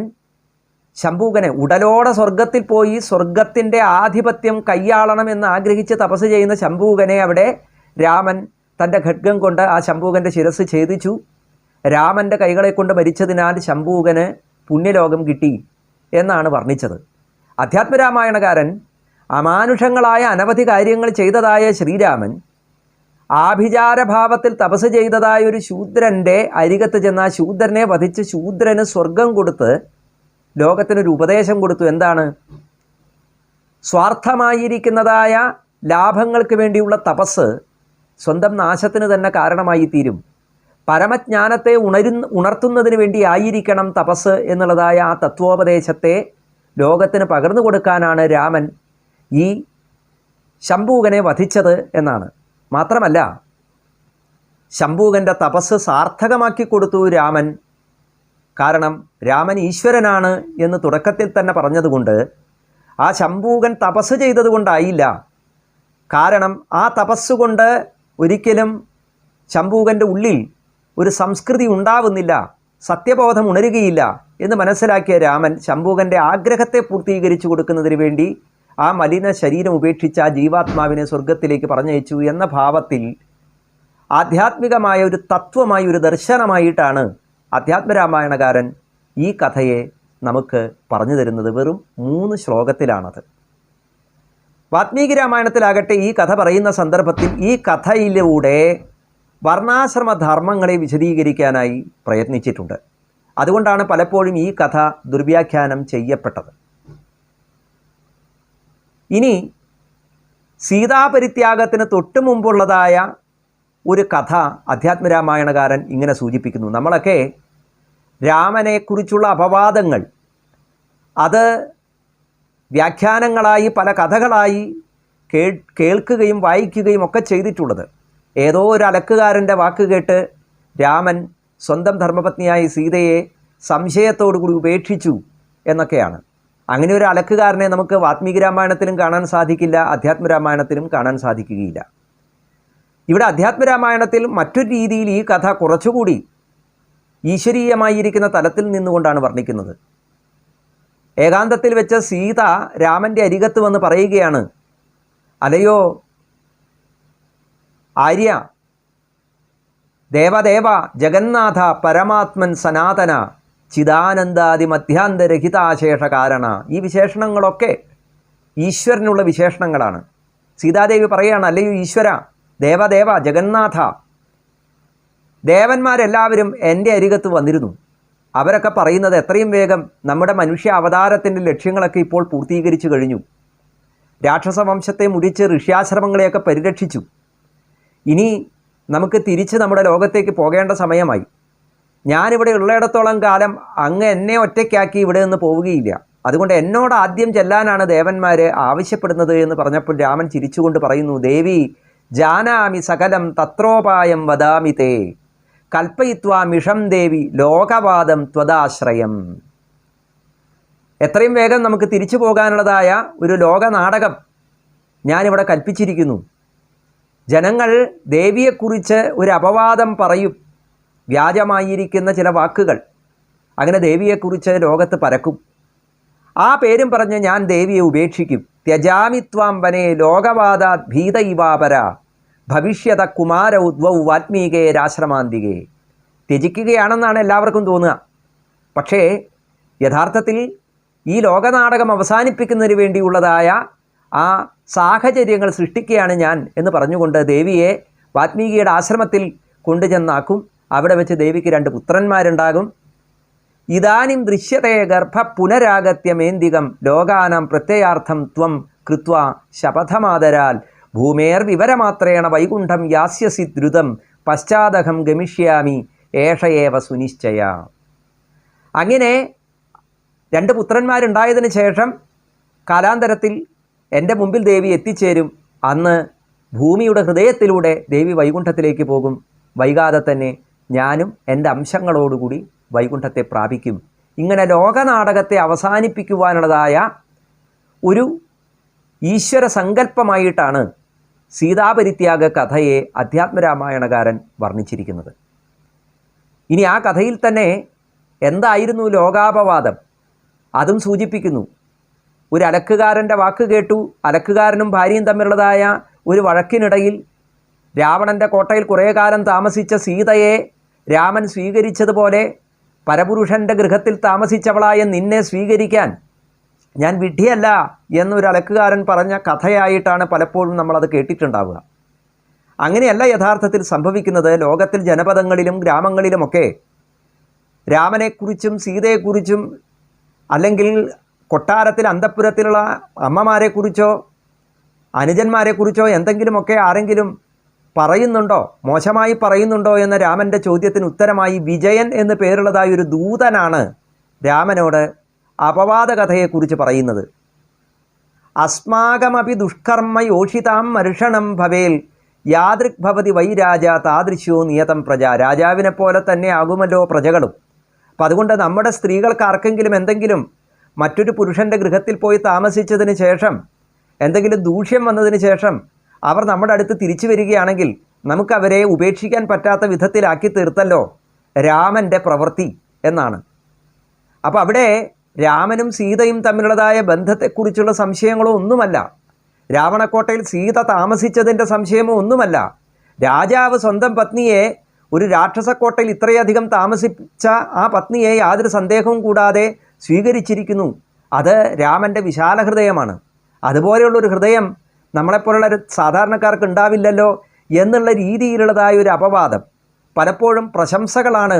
ശംഭൂകനെ ഉടലോടെ സ്വർഗത്തിൽ പോയി സ്വർഗത്തിൻ്റെ ആധിപത്യം കയ്യാളണം എന്ന് ആഗ്രഹിച്ച് തപസ് ചെയ്യുന്ന ശംഭൂകനെ അവിടെ രാമൻ തൻ്റെ ഖഡ്ഗം കൊണ്ട് ആ ശംഭൂകൻ്റെ ശിരസ് ഛേദിച്ചു. രാമൻ്റെ കൈകളെ കൊണ്ട് മരിച്ചതിനാൽ ശംഭൂകന് പുണ്യലോകം കിട്ടി എന്നാണ് വർണ്ണിച്ചത്. അധ്യാത്മരാമായണകാരൻ അമാനുഷങ്ങളായ അനവധി കാര്യങ്ങൾ ചെയ്തതായ ശ്രീരാമൻ ആഭിചാരഭാവത്തിൽ തപസ് ചെയ്തതായ ഒരു ശൂദ്രൻ്റെ അരികത്ത് ചെന്ന് ആ ശൂദ്രനെ വധിച്ച് ശൂദ്രന് സ്വർഗം കൊടുത്ത് ലോകത്തിനൊരു ഉപദേശം കൊടുത്തു. എന്താണ്? സ്വാർത്ഥമായിരിക്കുന്നതായ ലാഭങ്ങൾക്ക് വേണ്ടിയുള്ള തപസ് സ്വന്തം നാശത്തിന് തന്നെ കാരണമായി തീരും. പരമജ്ഞാനത്തെ ഉണർത്തുന്നതിന് വേണ്ടി ആയിരിക്കണം തപസ് എന്നുള്ളതായ ആ തത്വോപദേശത്തെ ലോകത്തിന് പകർന്നു കൊടുക്കാനാണ് രാമൻ ഈ ശംഭൂകനെ വധിച്ചത് എന്നാണ്. മാത്രമല്ല, ശംഭൂകൻ്റെ തപസ് സാർത്ഥകമാക്കി കൊടുത്തു രാമൻ. കാരണം രാമൻ ഈശ്വരനാണ് എന്ന് തുടക്കത്തിൽ തന്നെ പറഞ്ഞതുകൊണ്ട് ആ ശംഭൂകൻ തപസ് ചെയ്തതുകൊണ്ടായില്ല. കാരണം ആ തപസ്സുകൊണ്ട് ഒരിക്കലും ശംഭൂകൻ്റെ ഉള്ളിൽ ഒരു സംസ്കൃതി ഉണ്ടാവുന്നില്ല, സത്യബോധം ഉണരുകയില്ല എന്ന് മനസ്സിലാക്കിയ രാമൻ ശംഭൂകൻ്റെ ആഗ്രഹത്തെ പൂർത്തീകരിച്ചു കൊടുക്കുന്നതിന് വേണ്ടി ആ മലിന ശരീരം ഉപേക്ഷിച്ച ആ ജീവാത്മാവിനെ സ്വർഗത്തിലേക്ക് പറഞ്ഞയച്ചു എന്ന ഭാവത്തിൽ ആധ്യാത്മികമായ ഒരു തത്വമായി, ഒരു ദർശനമായിട്ടാണ് അധ്യാത്മരാമായണകാരൻ ഈ കഥയെ നമുക്ക് പറഞ്ഞു തരുന്നത്. വെറും 3 ശ്ലോകത്തിലാണത്. വാൽമീകി രാമായണത്തിലാകട്ടെ ഈ കഥ പറയുന്ന സന്ദർഭത്തിൽ ഈ കഥയിലൂടെ വർണ്ണാശ്രമ ധർമ്മങ്ങളെ വിശദീകരിക്കാനായി പ്രയത്നിച്ചിട്ടുണ്ട്. അതുകൊണ്ടാണ് പലപ്പോഴും ഈ കഥ ദുർവ്യാഖ്യാനം ചെയ്യപ്പെട്ടത്. ഇനി സീതാപരിത്യാഗത്തിന് തൊട്ടു മുമ്പുള്ളതായ ഒരു കഥ അധ്യാത്മരാമായണകാരൻ ഇങ്ങനെ സൂചിപ്പിക്കുന്നു. നമ്മളൊക്കെ രാമനെക്കുറിച്ചുള്ള അപവാദങ്ങൾ അത് വ്യാഖ്യാനങ്ങളായി പല കഥകളായി കേൾക്കുകയും വായിക്കുകയും ഒക്കെ ചെയ്തിട്ടുള്ളത്. ഏതോ ഒരു അലക്കുകാരൻ്റെ വാക്ക് കേട്ട് രാമൻ സ്വന്തം ധർമ്മപത്നിയായ സീതയെ സംശയത്തോടു കൂടി ഉപേക്ഷിച്ചു എന്നൊക്കെയാണ്. അങ്ങനെ ഒരു അലക്കുകാരനെ നമുക്ക് വാൽമീകി രാമായണത്തിലും കാണാൻ സാധിക്കില്ല, അധ്യാത്മരാമായണത്തിലും കാണാൻ സാധിക്കുകയില്ല. ഇവിടെ അധ്യാത്മരാമായണത്തിൽ മറ്റൊരു രീതിയിൽ ഈ കഥ കുറച്ചുകൂടി ഈശ്വരീയമായിരിക്കുന്ന തലത്തിൽ നിന്നുകൊണ്ടാണ് വർണ്ണിക്കുന്നത്. ഏകാന്തത്തിൽ വെച്ച് സീത രാമൻ്റെ അരികത്ത് വന്ന് പറയുകയാണ്, അലയോ ആര്യ, ദേവദേവ ജഗന്നാഥ പരമാത്മൻ സനാതന ചിദാനന്ദാദി മധ്യാന്തരഹിതാശേഷ കാരണ. ഈ വിശേഷണങ്ങളൊക്കെ ഈശ്വരനുള്ള വിശേഷണങ്ങളാണ്. സീതാദേവി പറയുകയാണ്, അല്ലയോ ഈശ്വര, ദേവദേവ ജഗന്നാഥ, ദേവന്മാരെല്ലാവരും എൻ്റെ അരികത്ത് വന്നിരുന്നു. അവരൊക്കെ പറയുന്നത് എത്രയും വേഗം നമ്മുടെ മനുഷ്യ അവതാരത്തിൻ്റെ ലക്ഷ്യങ്ങളൊക്കെ ഇപ്പോൾ പൂർത്തീകരിച്ചു കഴിഞ്ഞു. രാക്ഷസ വംശത്തെ മുടിച്ച് ഋഷ്യാശ്രമങ്ങളെയൊക്കെ പരിരക്ഷിച്ചു. ഇനി നമുക്ക് തിരിച്ച് നമ്മുടെ ലോകത്തേക്ക് പോകേണ്ട സമയമായി. ഞാനിവിടെ ഉള്ളിടത്തോളം കാലം അങ്ങ് എന്നെ ഒറ്റയ്ക്കാക്കി ഇവിടെ നിന്ന് പോവുകയില്ല. അതുകൊണ്ട് എന്നോട് ആദ്യം ചെല്ലാനാണ് ദേവന്മാർ ആവശ്യപ്പെടുന്നത് എന്ന് പറഞ്ഞപ്പോൾ രാമൻ ചിരിച്ചുകൊണ്ട് പറയുന്നു, ദേവി ജാനാമി സകലം തത്രോപായം വദാമി തേ കൽപ്പയിത്വാ മിഷം ദേവി ലോകവാദം ത്വദാശ്രയം. എത്രയും വേഗം നമുക്ക് തിരിച്ചു പോകാനുള്ളതായ ഒരു ലോകനാടകം ഞാനിവിടെ കൽപ്പിച്ചിരിക്കുന്നു. ജനങ്ങൾ ദേവിയെക്കുറിച്ച് ഒരു അപവാദം പറയും, വ്യാജമായിരിക്കുന്ന ചില വാക്കുകൾ. അങ്ങനെ ദേവിയെക്കുറിച്ച് ലോകത്ത് പരക്കും. ആ പേരും പറഞ്ഞ് ഞാൻ ദേവിയെ ഉപേക്ഷിക്കും. ത്യജാമിത്വാം വനേ ലോകവാദാത് ഭീത ഇവാപര ഭവിഷ്യത കുമാര ഉദ്വൗ വാൽമീകേ രാശ്രമാന്തികേ. ത്യജിക്കുകയാണെന്നാണ് എല്ലാവർക്കും തോന്നുക. പക്ഷേ യഥാർത്ഥത്തിൽ ഈ ലോകനാടകം അവസാനിപ്പിക്കുന്നതിന് വേണ്ടിയുള്ളതായ ആ സാഹചര്യങ്ങൾ സൃഷ്ടിക്കുകയാണ് ഞാൻ എന്ന് പറഞ്ഞുകൊണ്ട് ദേവിയെ വാൽമീകിയുടെ ആശ്രമത്തിൽ കൊണ്ടുചെന്നാക്കും. അവിടെ വെച്ച് ദേവിക്ക് 2 പുത്രന്മാരുണ്ടാകും. ഇതാനും ദൃശ്യത്തെ ഗർഭ പുനരാഗത്യമേന്തികം ലോകാനാം പ്രത്യയാർത്ഥം ത്വം കൃത്വ ശപഥമാദരാൽ ഭൂമേർ വിവരമാത്രേണ വൈകുണ്ഠം യാസ്യസി ദ്രുതം പശ്ചാദഹം ഗമിഷ്യാമി ഏഷയേവ സുനിശ്ചയ. അങ്ങനെ 2 പുത്രന്മാരുണ്ടായതിനു ശേഷം കാലാന്തരത്തിൽ എൻ്റെ മുമ്പിൽ ദേവി എത്തിച്ചേരും. അന്ന് ഭൂമിയുടെ ഹൃദയത്തിലൂടെ ദേവി വൈകുണ്ഠത്തിലേക്ക് പോകും. വൈകാതെ തന്നെ ഞാനും എൻ്റെ അംശങ്ങളോടുകൂടി വൈകുണ്ഠത്തെ പ്രാപിക്കും. ഇങ്ങനെ ലോകനാടകത്തെ അവസാനിപ്പിക്കുവാനുള്ളതായ ഒരു ഈശ്വര സങ്കല്പമായിട്ടാണ് സീതാപരിത്യാഗ കഥയെ അധ്യാത്മരാമായണകാരൻ വർണ്ണിച്ചിരിക്കുന്നത്. ഇനി ആ കഥയിൽ തന്നെ എന്തായിരുന്നു ലോകാപവാദം അതും സൂചിപ്പിക്കുന്നു. ഒരു അലക്കുകാരൻ്റെ വാക്ക് കേട്ടു. അലക്കുകാരനും ഭാര്യയും തമ്മിലുള്ളതായ ഒരു വഴക്കിനിടയിൽ രാവണൻ്റെ കോട്ടയിൽ കുറേ കാലം താമസിച്ച സീതയെ രാമൻ സ്വീകരിച്ചതുപോലെ പരപുരുഷൻ്റെ ഗൃഹത്തിൽ താമസിച്ചവളായ നിന്നെ സ്വീകരിക്കാൻ ഞാൻ വിഡ്ഢിയല്ല എന്നൊരു അലക്കുകാരൻ പറഞ്ഞ കഥയായിട്ടാണ് പലപ്പോഴും നമ്മളത് കേട്ടിട്ടുണ്ടാവുക. അങ്ങനെയല്ല യഥാർത്ഥത്തിൽ സംഭവിക്കുന്നത്. ലോകത്തിൽ ജനപദങ്ങളിലും ഗ്രാമങ്ങളിലുമൊക്കെ രാമനെക്കുറിച്ചും സീതയെക്കുറിച്ചും അല്ലെങ്കിൽ കൊട്ടാരത്തിൽ അന്തഃപുരത്തിലുള്ള അമ്മമാരെക്കുറിച്ചോ അനുജന്മാരെക്കുറിച്ചോ എന്തെങ്കിലുമൊക്കെ ആരെങ്കിലും പറയുന്നുണ്ടോ, മോശമായി പറയുന്നുണ്ടോ എന്ന രാമൻ്റെ ചോദ്യത്തിന് ഉത്തരമായി വിജയൻ എന്ന് പേരുള്ളതായ ഒരു ദൂതനാണ് രാമനോട് അപവാദ കഥയെക്കുറിച്ച് പറയുന്നത്. അസ്മാകമപി ദുഷ്കർമ്മ യോഷിതാം മർഷണം ഭവേൽ യാദൃക് ഭവതി വൈ രാജ താദൃശ്യോ നിയതം പ്രജ. രാജാവിനെ പോലെ തന്നെ ആകുമല്ലോ പ്രജകളും. അപ്പം അതുകൊണ്ട് നമ്മുടെ സ്ത്രീകൾക്ക് ആർക്കെങ്കിലും എന്തെങ്കിലും മറ്റൊരു പുരുഷൻ്റെ ഗൃഹത്തിൽ പോയി താമസിച്ചതിന് ശേഷം എന്തെങ്കിലും ദൂഷ്യം വന്നതിന് ശേഷം അവർ നമ്മുടെ അടുത്ത് തിരിച്ചു വരികയാണെങ്കിൽ നമുക്കവരെ ഉപേക്ഷിക്കാൻ പറ്റാത്ത വിധത്തിലാക്കി തീർത്തല്ലോ രാമൻ്റെ പ്രവൃത്തി എന്നാണ്. അപ്പോൾ അവിടെ രാമനും സീതയും തമ്മിലുള്ളതായ ബന്ധത്തെക്കുറിച്ചുള്ള സംശയങ്ങളോ ഒന്നുമല്ല. രാവണക്കോട്ടയിൽ സീത താമസിച്ചതിൻ്റെ സംശയമോ ഒന്നുമല്ല. രാജാവ് സ്വന്തം പത്നിയെ ഒരു രാക്ഷസക്കോട്ടയിൽ ഇത്രയധികം താമസിച്ച ആ പത്നിയെ യാതൊരു സന്ദേഹവും കൂടാതെ സ്വീകരിച്ചിരിക്കുന്നു. അത് രാമൻ്റെ വിശാല ഹൃദയമാണ്. അതുപോലെയുള്ളൊരു ഹൃദയം നമ്മളെപ്പോലുള്ള സാധാരണക്കാർക്ക് ഉണ്ടാവില്ലല്ലോ എന്നുള്ള രീതിയിലുള്ളതായ ഒരു അപവാദം പലപ്പോഴും പ്രശംസകളാണ്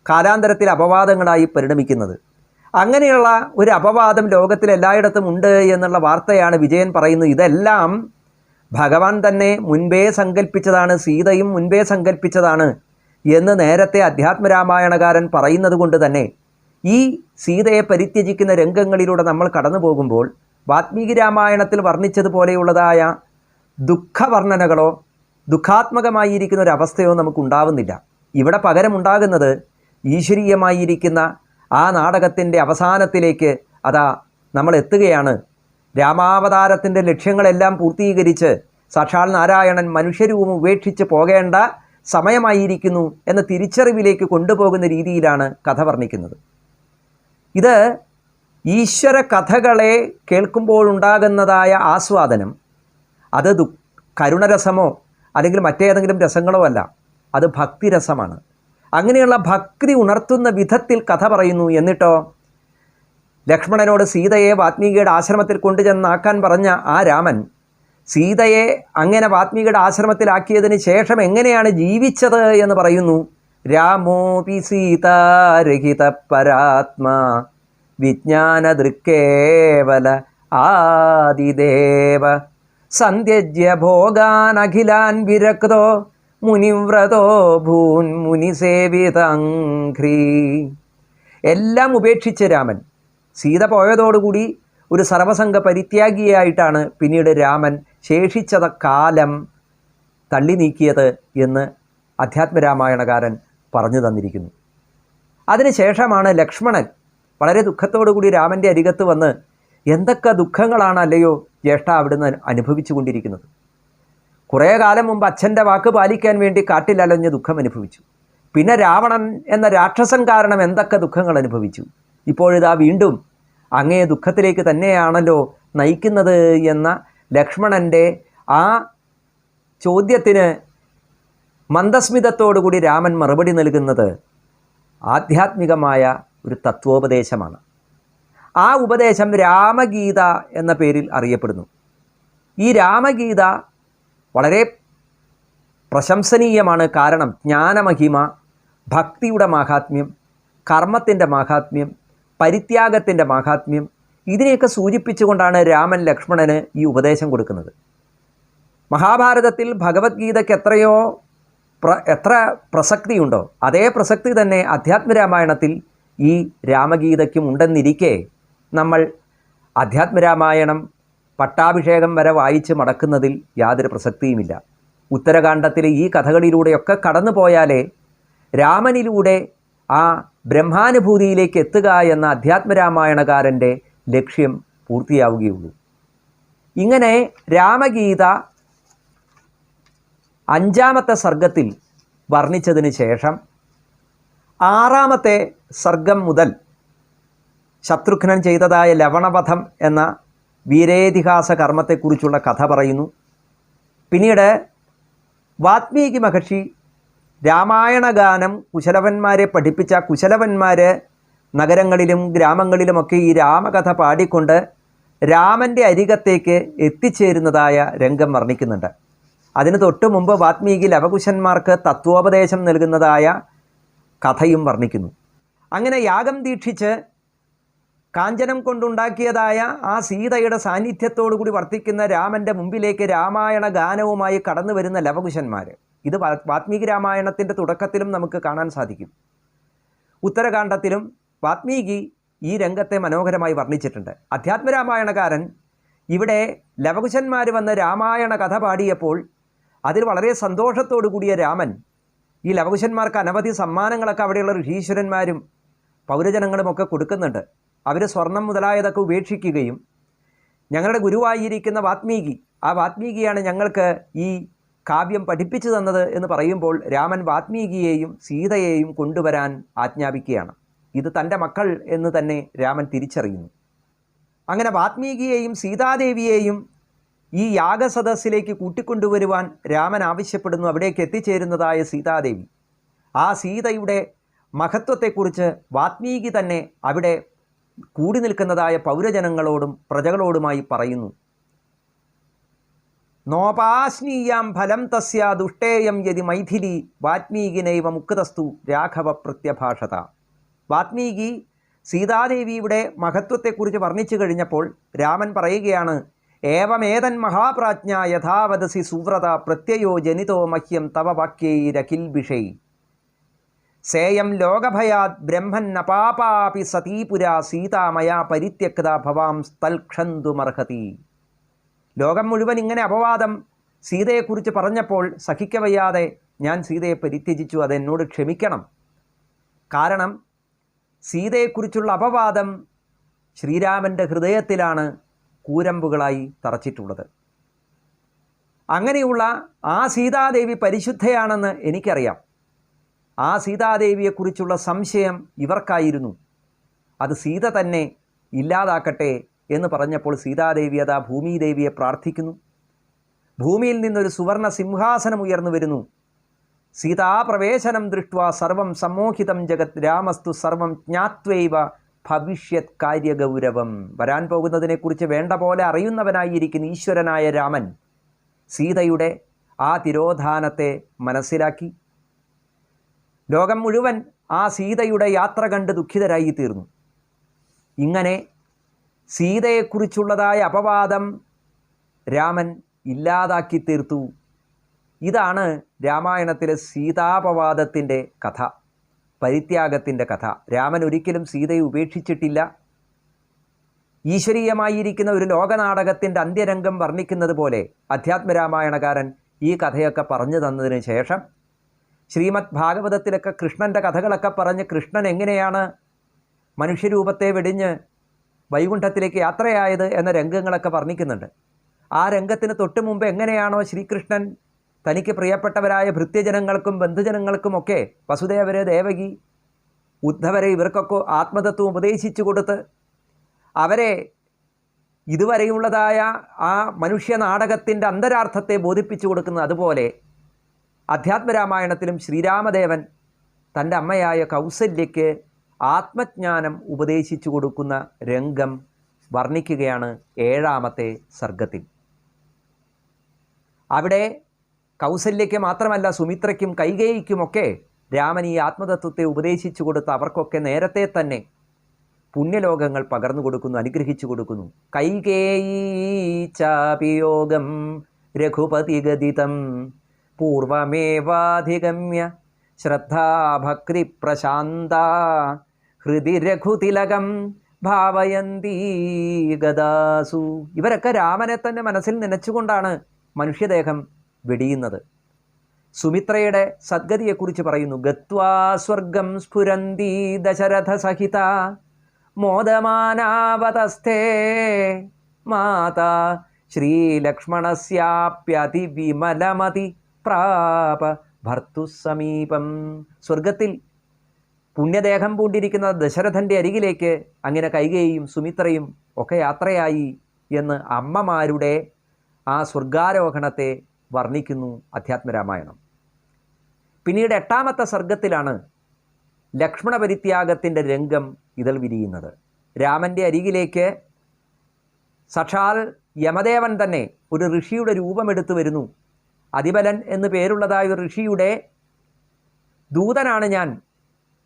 കാലാന്തരത്തിൽ അപവാദങ്ങളായി പരിണമിക്കുന്നത്. അങ്ങനെയുള്ള ഒരു അപവാദം ലോകത്തിൽ എല്ലായിടത്തും ഉണ്ട് എന്നുള്ള വാർത്തയാണ് വിജയൻ പറയുന്നത്. ഇതെല്ലാം ഭഗവാൻ തന്നെ മുൻപേ സങ്കല്പിച്ചതാണ്, സീതയും മുൻപേ സങ്കല്പിച്ചതാണ് എന്ന് നേരത്തെ അധ്യാത്മരാമായണകാരൻ പറയുന്നത് കൊണ്ട് തന്നെ ഈ സീതയെ പരിത്യജിക്കുന്ന രംഗങ്ങളിലൂടെ നമ്മൾ കടന്നു പോകുമ്പോൾ വാത്മീകി രാമായണത്തിൽ വർണ്ണിച്ചതുപോലെയുള്ളതായ ദുഃഖവർണ്ണനകളോ ദുഃഖാത്മകമായിരിക്കുന്ന ഒരവസ്ഥയോ നമുക്കുണ്ടാവുന്നില്ല. ഇവിടെ പകരമുണ്ടാകുന്നത് ഈശ്വരീയമായിരിക്കുന്ന ആ നാടകത്തിൻ്റെ അവസാനത്തിലേക്ക് അതാ നമ്മൾ എത്തുകയാണ്. രാമാവതാരത്തിൻ്റെ ലക്ഷ്യങ്ങളെല്ലാം പൂർത്തീകരിച്ച് സാക്ഷാൽ നാരായണൻ മനുഷ്യരൂപം ഉപേക്ഷിച്ച് പോകേണ്ട സമയമായിരിക്കുന്നു എന്ന തിരിച്ചറിവിലേക്ക് കൊണ്ടുപോകുന്ന രീതിയിലാണ് കഥ വർണ്ണിക്കുന്നത്. ഇത് ഈശ്വര കഥകളെ കേൾക്കുമ്പോഴുണ്ടാകുന്നതായ ആസ്വാദനം അത് കരുണരസമോ അല്ലെങ്കിൽ മറ്റേതെങ്കിലും രസങ്ങളോ അല്ല, അത് ഭക്തിരസമാണ്. അങ്ങനെയുള്ള ഭക്തി ഉണർത്തുന്ന വിധത്തിൽ കഥ പറയുന്നു. എന്നിട്ടോ ലക്ഷ്മണനോട് സീതയെ വാത്മീകിയുടെ ആശ്രമത്തിൽ കൊണ്ടുചെന്നാക്കാൻ പറഞ്ഞ ആ രാമൻ സീതയെ അങ്ങനെ വാത്മീകിയുടെ ആശ്രമത്തിലാക്കിയതിന് ശേഷം എങ്ങനെയാണ് ജീവിച്ചത് എന്ന് പറയുന്നു. രാമോപി സീതാരഹിത പരാത്മാ വിജ്ഞാനദൃക്കേവല ആദിദേവ സന്ധ്യജ്യ ഭോഗാനഖിലാൻ വിരക്തോ മുനിവ്രതോ ഭൂൻ മുനിസേവിതംഘ്രീ. എല്ലാം ഉപേക്ഷിച്ച രാമൻ സീത പോയതോടുകൂടി ഒരു സർവസംഘ പരിത്യാഗിയായിട്ടാണ് പിന്നീട് രാമൻ ശേഷിച്ചത കാലം തള്ളി നീക്കിയത് എന്ന് അധ്യാത്മരാമായണകാരൻ പറഞ്ഞു തന്നിരിക്കുന്നു. അതിനുശേഷമാണ് ലക്ഷ്മണൻ വളരെ ദുഃഖത്തോടുകൂടി രാമൻ്റെ അരികത്ത് വന്ന് എന്തൊക്കെ ദുഃഖങ്ങളാണ് അല്ലയോ ജ്യേഷ്ഠ അവിടുന്ന് അനുഭവിച്ചു കൊണ്ടിരിക്കുന്നത്. കുറേ കാലം മുമ്പ് അച്ഛൻ്റെ വാക്ക് പാലിക്കാൻ വേണ്ടി കാട്ടിലലഞ്ഞ് ദുഃഖം അനുഭവിച്ചു. പിന്നെ രാവണൻ എന്ന രാക്ഷസൻ കാരണം എന്തൊക്കെ ദുഃഖങ്ങൾ അനുഭവിച്ചു. ഇപ്പോഴിതാ വീണ്ടും അങ്ങേ ദുഃഖത്തിലേക്ക് തന്നെയാണല്ലോ നയിക്കുന്നത് എന്ന ലക്ഷ്മണൻ്റെ ആ ചോദ്യത്തിന് മന്ദസ്മിതത്തോടുകൂടി രാമൻ മറുപടി നൽകുന്നത് ആധ്യാത്മികമായ ഒരു തത്വോപദേശമാണ്. ആ ഉപദേശം രാമഗീത എന്ന പേരിൽ അറിയപ്പെടുന്നു. ഈ രാമഗീത വളരെ പ്രശംസനീയമാണ്. കാരണം ജ്ഞാനമഹിമ, ഭക്തിയുടെ മാഹാത്മ്യം, കർമ്മത്തിൻ്റെ മാഹാത്മ്യം, പരിത്യാഗത്തിൻ്റെ മാഹാത്മ്യം, ഇതിനെയൊക്കെ സൂചിപ്പിച്ചുകൊണ്ടാണ് രാമൻ ലക്ഷ്മണന് ഈ ഉപദേശം കൊടുക്കുന്നത്. മഹാഭാരതത്തിൽ ഭഗവത്ഗീതയ്ക്ക് എത്ര പ്രസക്തിയുണ്ടോ അതേ പ്രസക്തി തന്നെ അധ്യാത്മരാമായണത്തിൽ ഈ രാമഗീതയ്ക്കും ഉണ്ടെന്നിരിക്കെ നമ്മൾ അധ്യാത്മരാമായണം പട്ടാഭിഷേകം വരെ വായിച്ച് മടക്കുന്നതിൽ യാതൊരു പ്രസക്തിയുമില്ല. ഉത്തരകാണ്ഡത്തിലെ ഈ കഥകളിലൂടെയൊക്കെ കടന്നു പോയാലേ രാമനിലൂടെ ആ ബ്രഹ്മാനുഭൂതിയിലേക്ക് എത്തുക എന്ന അധ്യാത്മരാമായണകാരൻ്റെ ലക്ഷ്യം പൂർത്തിയാവുകയുള്ളൂ. ഇങ്ങനെ രാമഗീത 5-ാമത്തെ സർഗത്തിൽ വർണ്ണിച്ചതിന് ശേഷം 6-ാമത്തെ സർഗം മുതൽ ശത്രുഘ്നൻ ചെയ്തതായ ലവണവധം എന്ന വീരേതിഹാസ കർമ്മത്തെക്കുറിച്ചുള്ള കഥ പറയുന്നു. പിന്നീട് വാത്മീകി മഹർഷി രാമായണ ഗാനം കുശലവന്മാരെ പഠിപ്പിച്ച കുശലവന്മാർ നഗരങ്ങളിലും ഗ്രാമങ്ങളിലുമൊക്കെ ഈ രാമകഥ പാടിക്കൊണ്ട് രാമൻ്റെ അരികത്തേക്ക് എത്തിച്ചേരുന്നതായ രംഗം വർണ്ണിക്കുന്നുണ്ട്. അതിന് തൊട്ടു മുമ്പ് വാത്മീകി ലവകുശന്മാർക്ക് തത്വോപദേശം നൽകുന്നതായ കഥയും വർണ്ണിക്കുന്നു. അങ്ങനെ യാഗം ദീക്ഷിച്ച് കാഞ്ചനം കൊണ്ടുണ്ടാക്കിയതായ ആ സീതയുടെ സാന്നിധ്യത്തോടു കൂടി വർത്തിക്കുന്ന രാമൻ്റെ മുമ്പിലേക്ക് രാമായണ ഗാനവുമായി കടന്നു വരുന്ന ലവകുശന്മാർ, ഇത് വാത്മീകി രാമായണത്തിൻ്റെ തുടക്കത്തിലും നമുക്ക് കാണാൻ സാധിക്കും. ഉത്തരകാണ്ഡത്തിലും വാത്മീകി ഈ രംഗത്തെ മനോഹരമായി വർണ്ണിച്ചിട്ടുണ്ട്. അധ്യാത്മരാമായണകാരൻ ഇവിടെ ലവകുശന്മാർ വന്ന് രാമായണ കഥ പാടിയപ്പോൾ അതിൽ വളരെ സന്തോഷത്തോടു കൂടിയ രാമൻ ഈ ലവകുശന്മാർക്ക് അനവധി സമ്മാനങ്ങളൊക്കെ അവിടെയുള്ള ഋഷീശ്വരന്മാരും പൗരജനങ്ങളുമൊക്കെ കൊടുക്കുന്നുണ്ട്. അവർ സ്വർണം മുതലായതൊക്കെ ഉപേക്ഷിക്കുകയും ഞങ്ങളുടെ ഗുരുവായിരിക്കുന്ന വാത്മീകി, ആ വാത്മീകിയാണ് ഞങ്ങൾക്ക് ഈ കാവ്യം പഠിപ്പിച്ചു തന്നത് എന്ന് പറയുമ്പോൾ രാമൻ വാത്മീകിയെയും സീതയെയും കൊണ്ടുവരാൻ ആജ്ഞാപിക്കുകയാണ്. ഇത് തൻ്റെ മക്കൾ എന്ന് തന്നെ രാമൻ തിരിച്ചറിയുന്നു. അങ്ങനെ വാത്മീകിയെയും സീതാദേവിയെയും ഈ യാഗസദസ്സിലേക്ക് കൂട്ടിക്കൊണ്ടുവരുവാൻ രാമൻ ആവശ്യപ്പെടുന്നു. അവിടേക്ക് എത്തിച്ചേരുന്നതായ സീതാദേവി, ആ സീതയുടെ മഹത്വത്തെക്കുറിച്ച് വാത്മീകി തന്നെ അവിടെ കൂടി നിൽക്കുന്നതായ പൗരജനങ്ങളോടും പ്രജകളോടുമായി പറയുന്നു. നോപാശ്നീയാം ഫലം തസ്യ ദുഷ്ടേയം യതി മൈഥിലി വാത്മീകിനൈവ മുക്തസ്തു രാഘവ പ്രത്യഭാഷത. വാത്മീകി സീതാദേവിയുടെ മഹത്വത്തെക്കുറിച്ച് വർണ്ണിച്ചു കഴിഞ്ഞപ്പോൾ രാമൻ പറയുകയാണ്, ഏവമേതൻ മഹാപ്രാജ്ഞ യഥാവദസി സുവ്രത പ്രത്യയോ ജനിതോ മഹ്യം തവ വാക്യൈരഖിൽഭിഷൈ സേയം ലോകഭയാത് ബ്രഹ്മൻ നപാപാപി സതീപുര സീതാമയാ പരിത്യക്ത ഭവാം തൽക്ഷന്തുമർഹതി. ലോകം മുഴുവൻ ഇങ്ങനെ അപവാദം സീതയെക്കുറിച്ച് പറഞ്ഞപ്പോൾ സഹിക്കവയ്യാതെ ഞാൻ സീതയെ പരിത്യജിച്ചു, അതെന്നോട് ക്ഷമിക്കണം. കാരണം സീതയെക്കുറിച്ചുള്ള അപവാദം ശ്രീരാമൻ്റെ ഹൃദയത്തിലാണ് കൂരമ്പുകളായി തറച്ചിട്ടുള്ളത്. അങ്ങനെയുള്ള ആ സീതാദേവി പരിശുദ്ധയാണെന്ന് എനിക്കറിയാം. ആ സീതാദേവിയെക്കുറിച്ചുള്ള സംശയം ഇവർക്കായിരുന്നു. അത് സീത തന്നെ ഇല്ലാതാക്കട്ടെ എന്ന് പറഞ്ഞപ്പോൾ സീതാദേവി അതാ ഭൂമിദേവിയെ പ്രാർത്ഥിക്കുന്നു. ഭൂമിയിൽ നിന്നൊരു സുവർണ സിംഹാസനം ഉയർന്നു വരുന്നു. സീതാപ്രവേശനം ദൃഷ്ട്വാ സർവം സമ്മോഹിതം ജഗത് രാമസ്തു സർവം ജ്ഞാത്വൈവ ഭവിഷ്യത് കാര്യഗൗരവം. വരാൻ പോകുന്നതിനെക്കുറിച്ച് വേണ്ട പോലെ അറിയുന്നവനായിരിക്കുന്ന ഈശ്വരനായ രാമൻ സീതയുടെ ആ തിരോധാനത്തെ മനസ്സിലാക്കി. ലോകം മുഴുവൻ ആ സീതയുടെ യാത്ര കണ്ട് ദുഃഖിതരായി തീർന്നു. ഇങ്ങനെ സീതയെക്കുറിച്ചുള്ളതായ അപവാദം രാമൻ ഇല്ലാതാക്കി തീർത്തു. ഇതാണ് രാമായണത്തിലെ സീതാപവാദത്തിൻ്റെ കഥ, പരിത്യാഗത്തിൻ്റെ കഥ. രാമൻ ഒരിക്കലും സീതയെ ഉപേക്ഷിച്ചിട്ടില്ല. ഈശ്വരീയമായിരിക്കുന്ന ഒരു ലോകനാടകത്തിൻ്റെ അന്ത്യരംഗം വർണ്ണിക്കുന്നത് പോലെ അധ്യാത്മരാമായണകാരൻ ഈ കഥയൊക്കെ പറഞ്ഞു തന്നതിന് ശേഷം ശ്രീമദ് ഭാഗവതത്തിലൊക്കെ കൃഷ്ണൻ്റെ കഥകളൊക്കെ പറഞ്ഞ് കൃഷ്ണൻ എങ്ങനെയാണ് മനുഷ്യരൂപത്തെ വെടിഞ്ഞ് വൈകുണ്ഠത്തിലേക്ക് യാത്രയായത് എന്ന രംഗങ്ങളൊക്കെ വർണ്ണിക്കുന്നുണ്ട്. ആ രംഗത്തിന് തൊട്ട് മുമ്പ് എങ്ങനെയാണോ ശ്രീകൃഷ്ണൻ തനിക്ക് പ്രിയപ്പെട്ടവരായ ഭൃത്യജനങ്ങൾക്കും ബന്ധുജനങ്ങൾക്കുമൊക്കെ വസുദേവരെ, ദേവകി, ഉദ്ധവരെ ഇവർക്കൊക്കെ ആത്മതത്വം ഉപദേശിച്ചു കൊടുത്ത് അവരെ ഇതുവരെയുള്ളതായ ആ മനുഷ്യനാടകത്തിൻ്റെ അന്തരാർത്ഥത്തെ ബോധിപ്പിച്ചു കൊടുക്കുന്നത്, അതുപോലെ അധ്യാത്മരാമായണത്തിലും ശ്രീരാമദേവൻ തൻ്റെ അമ്മയായ കൗസല്യയ്ക്ക് ആത്മജ്ഞാനം ഉപദേശിച്ചു കൊടുക്കുന്ന രംഗം വർണ്ണിക്കുകയാണ് 7-ാമത്തെ സർഗത്തിൽ. അവിടെ കൗസല്യയ്ക്ക് മാത്രമല്ല സുമിത്രയ്ക്കും കൈകേയിക്കുമൊക്കെ രാമൻ ഈ ആത്മതത്വത്തെ ഉപദേശിച്ചു കൊടുത്ത് അവർക്കൊക്കെ നേരത്തെ തന്നെ പുണ്യലോകങ്ങൾ പകർന്നു കൊടുക്കുന്നു, അനുഗ്രഹിച്ചു കൊടുക്കുന്നു. കൈകേയീ ചാപിയോഗം രഘുപതിഗതിതം പൂർവമേവാധിഗമ്യ ശ്രദ്ധാഭക്തി പ്രശാന്ത ഹൃദി രഘുതിലകം ഭാവയന്തീ ഗദാസു. ഇവരൊക്കെ രാമനെ തന്നെ മനസ്സിൽ നനച്ചുകൊണ്ടാണ് മനുഷ്യദേഹം വെടിയുന്നത്. സുമിത്രയുടെ സദ്ഗതിയെക്കുറിച്ച് പറയുന്നു. ഗത്വാ സ്വർഗം സ്ഫുരന്തി ദശരഥ സഹിത മോദമാനാവതസ്ഥേ മാതാ ശ്രീലക്ഷ്മണസ്യാപ്യതിവിമലമതി പ്രാപ ഭർത്തുസമീപം. സ്വർഗത്തിൽ പുണ്യദേഹം പൂണ്ടിരിക്കുന്ന ദശരഥൻ്റെ അരികിലേക്ക് അങ്ങനെ കൈകേയിയും സുമിത്രയും ഒക്കെ യാത്രയായി എന്ന് അമ്മമാരുടെ ആ സ്വർഗാരോഹണത്തെ വർണ്ണിക്കുന്നു അധ്യാത്മരാമായണം. പിന്നീട് 8ാമത്തെ സർഗത്തിലാണ് ലക്ഷ്മണ പരിത്യാഗത്തിൻ്റെ രംഗം ഇതൾ വിരിയുന്നത്. രാമൻ്റെ അരികിലേക്ക് സാക്ഷാൽ യമദേവൻ തന്നെ ഒരു ഋഷിയുടെ രൂപമെടുത്തു വരുന്നു. അതിബലൻ എന്ന് പേരുള്ളതായ ഒരു ഋഷിയുടെ ദൂതനാണ് ഞാൻ.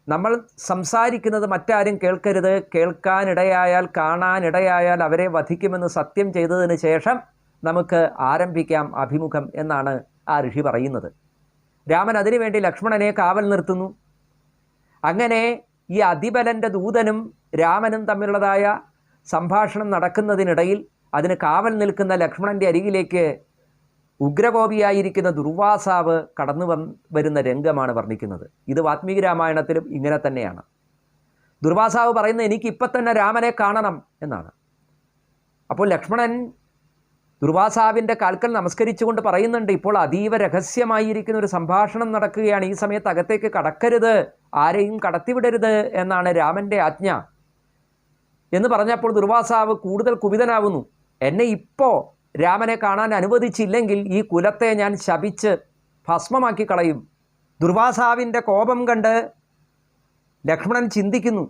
നമ്മൾ സംസാരിക്കുന്നത് മറ്റാരും കേൾക്കരുത്, കേൾക്കാനിടയായാൽ കാണാനിടയായാൽ അവരെ വധിക്കുമെന്ന് സത്യം ചെയ്തതിന് ശേഷം നമുക്ക് ആരംഭിക്കാം അഭിമുഖം എന്നാണ് ആ ഋഷി പറയുന്നത്. രാമൻ അതിനുവേണ്ടി ലക്ഷ്മണനെ കാവൽ നിർത്തുന്നു. അങ്ങനെ ഈ അതിബലൻ്റെ ദൂതനും രാമനും തമ്മിലുള്ളതായ സംഭാഷണം നടക്കുന്നതിനിടയിൽ അതിന് കാവൽ നിൽക്കുന്ന ലക്ഷ്മണൻ്റെ അരികിലേക്ക് ഉഗ്രകോപിയായിരിക്കുന്ന ദുർവാസാവ് കടന്നു വരുന്ന രംഗമാണ് വർണ്ണിക്കുന്നത്. ഇത് വാത്മീകി രാമായണത്തിലും ഇങ്ങനെ തന്നെയാണ്. ദുർവാസാവ് പറയുന്നത് എനിക്കിപ്പം തന്നെ രാമനെ കാണണം എന്നാണ്. അപ്പോൾ ലക്ഷ്മണൻ ദുർവാസാവിൻ്റെ കാൽക്കൽ നമസ്കരിച്ചുകൊണ്ട് പറയുന്നുണ്ട്, ഇപ്പോൾ അതീവ രഹസ്യമായിരിക്കുന്ന ഒരു സംഭാഷണം നടക്കുകയാണ്, ഈ സമയത്ത് അകത്തേക്ക് കടക്കരുത്, ആരെയും കടത്തിവിടരുത് എന്നാണ് രാമൻ്റെ ആജ്ഞ എന്ന് പറഞ്ഞപ്പോൾ ദുർവാസാവ് കൂടുതൽ കുപിതനാവുന്നു. എന്നെ ഇപ്പോൾ രാമനെ കാണാൻ അനുവദിച്ചില്ലെങ്കിൽ ഈ കുലത്തെ ഞാൻ ശപിച്ച് ഭസ്മമാക്കി കളയും. ദുർവാസാവിൻ്റെ കോപം കണ്ട് ലക്ഷ്മണൻ ചിന്തിക്കുന്നു,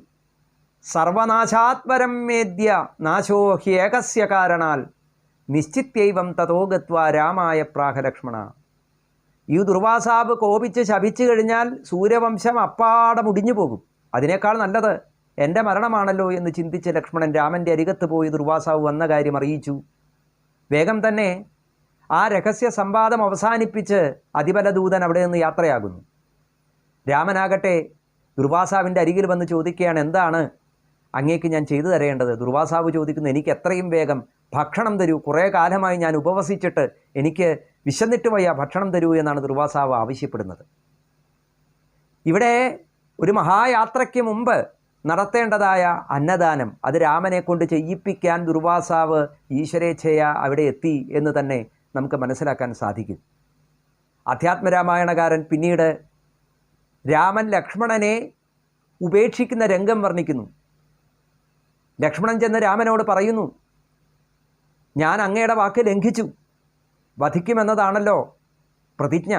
സർവനാശാത്പരം മേദ്യ നാശോ ഹ്യേകസ്യ കാരണാൽ നിശ്ചിത്യൈവം തതോ ഗത്വാ രാമായ പ്രാഹ ലക്ഷ്മണ. ഈ ദുർവാസാവ് കോപിച്ച് ശപിച്ചു കഴിഞ്ഞാൽ സൂര്യവംശം അപ്പാടെ മുടിഞ്ഞു പോകും, അതിനേക്കാൾ നല്ലത് എൻ്റെ മരണമാണല്ലോ എന്ന് ചിന്തിച്ച് ലക്ഷ്മണൻ രാമൻ്റെ അരികത്ത് പോയി ദുർവാസാവ് വന്ന കാര്യം അറിയിച്ചു. വേഗം തന്നെ ആ രഹസ്യ സംവാദം അവസാനിപ്പിച്ച് അതിബലദൂതൻ അവിടെ നിന്ന് യാത്രയാകുന്നു. രാമനാകട്ടെ ദുർവാസാവിൻ്റെ അരികിൽ വന്ന് ചോദിക്കുകയാണ്, എന്താണ് അങ്ങേക്ക് ഞാൻ ചെയ്തു തരേണ്ടത്? ദുർവാസാവ് ചോദിക്കുന്നു, എനിക്ക് എത്രയും വേഗം ഭക്ഷണം തരൂ, കുറേ കാലമായി ഞാൻ ഉപവസിച്ചിട്ട് എനിക്ക് വിശന്നിട്ട് വയ്യ, ഭക്ഷണം തരൂ എന്നാണ് ദുർവാസാവ് ആവശ്യപ്പെടുന്നത്. ഇവിടെ ഒരു മഹായാത്രയ്ക്ക് മുമ്പ് നടത്തേണ്ടതായ അന്നദാനം അത് രാമനെ കൊണ്ട് ചെയ്യിപ്പിക്കാൻ ദുർവാസാവ് ഈശ്വരേച്ഛയ അവിടെ എത്തി എന്ന് തന്നെ നമുക്ക് മനസ്സിലാക്കാൻ സാധിക്കും. അധ്യാത്മരാമായണകാരൻ പിന്നീട് രാമൻ ലക്ഷ്മണനെ ഉപേക്ഷിക്കുന്ന രംഗം വർണ്ണിക്കുന്നു. ലക്ഷ്മണൻ ചെന്ന് രാമനോട് പറയുന്നു, ഞാൻ അങ്ങയുടെ വാക്ക് ലംഘിച്ചു, വധിക്കുമെന്നതാണല്ലോ പ്രതിജ്ഞ.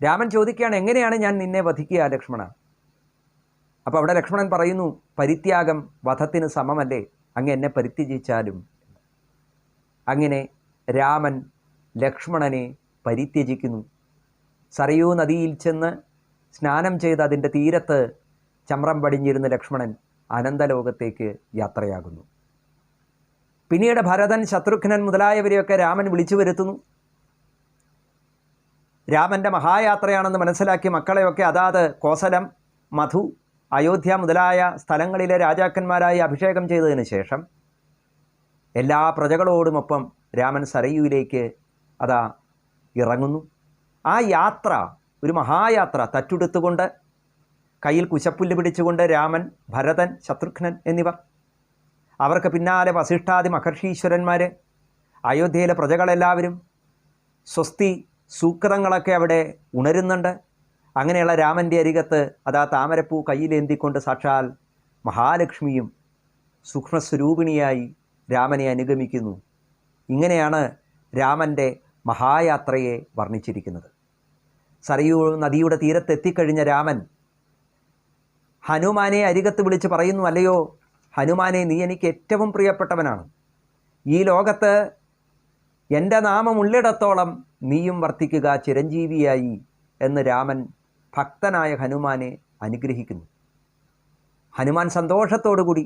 രാമൻ ചോദിക്കുകയാണ്, എങ്ങനെയാണ് ഞാൻ നിന്നെ വധിക്കുക ലക്ഷ്മണ? അപ്പോൾ അവിടെ ലക്ഷ്മണൻ പറയുന്നു, പരിത്യാഗം വധത്തിന് സമമല്ലേ, അങ്ങ് എന്നെ പരിത്യജിച്ചാലും. അങ്ങനെ രാമൻ ലക്ഷ്മണനെ പരിത്യജിക്കുന്നു. സരയൂ നദിയിൽ ചെന്ന് സ്നാനം ചെയ്ത് അതിൻ്റെ തീരത്ത് ചമ്രം പടിഞ്ഞിരുന്ന ലക്ഷ്മണൻ അനന്തലോകത്തേക്ക് യാത്രയാകുന്നു. പിന്നീട് ഭരതൻ, ശത്രുഘ്നൻ മുതലായവരെയൊക്കെ രാമൻ വിളിച്ചു വരുത്തുന്നു. രാമൻ്റെ മഹായാത്രയാണെന്ന് മനസ്സിലാക്കി മക്കളെയൊക്കെ അതാത് കോസലം, മധു, അയോധ്യ മുതലായ സ്ഥലങ്ങളിലെ രാജാക്കന്മാരായി അഭിഷേകം ചെയ്തതിന് ശേഷം എല്ലാ പ്രജകളോടുമൊപ്പം രാമൻ സരയൂവിലേക്ക് ഇറങ്ങുന്നു. ആ യാത്ര ഒരു മഹായാത്ര. തറ്റുടുത്തുകൊണ്ട് കയ്യിൽ കുശപ്പുല്ല് പിടിച്ചുകൊണ്ട് രാമൻ, ഭരതൻ, ശത്രുഘ്നൻ എന്നിവർ, അവർക്ക് പിന്നാലെ വസിഷ്ഠാദി മഹർഷീശ്വരന്മാർ, അയോധ്യയിലെ പ്രജകളെല്ലാവരും സ്വസ്തി സൂക്തങ്ങളൊക്കെ അവിടെ ഉണരുന്നുണ്ട്. അങ്ങനെയുള്ള രാമൻ്റെ അരികത്ത് താമരപ്പൂ കയ്യിലേന്തിക്കൊണ്ട് സാക്ഷാൽ മഹാലക്ഷ്മിയും സൂക്ഷ്മസ്വരൂപിണിയായി രാമനെ അനുഗമിക്കുന്നു. ഇങ്ങനെയാണ് രാമൻ്റെ മഹായാത്രയെ വർണ്ണിച്ചിരിക്കുന്നത്. സരയൂ നദിയുടെ തീരത്തെത്തിക്കഴിഞ്ഞ രാമൻ ഹനുമാനെ അരികത്ത് വിളിച്ച് പറയുന്നു, അല്ലയോ ഹനുമാനെ, നീ എനിക്ക് ഏറ്റവും പ്രിയപ്പെട്ടവനാണ്. ഈ ലോകത്ത് എൻ്റെ നാമം ഉള്ളിടത്തോളം നീയും വർത്തിക്കുക ചിരഞ്ജീവിയായി എന്ന് രാമൻ ഭക്തനായ ഹനുമാനെ അനുഗ്രഹിക്കുന്നു. ഹനുമാൻ സന്തോഷത്തോടുകൂടി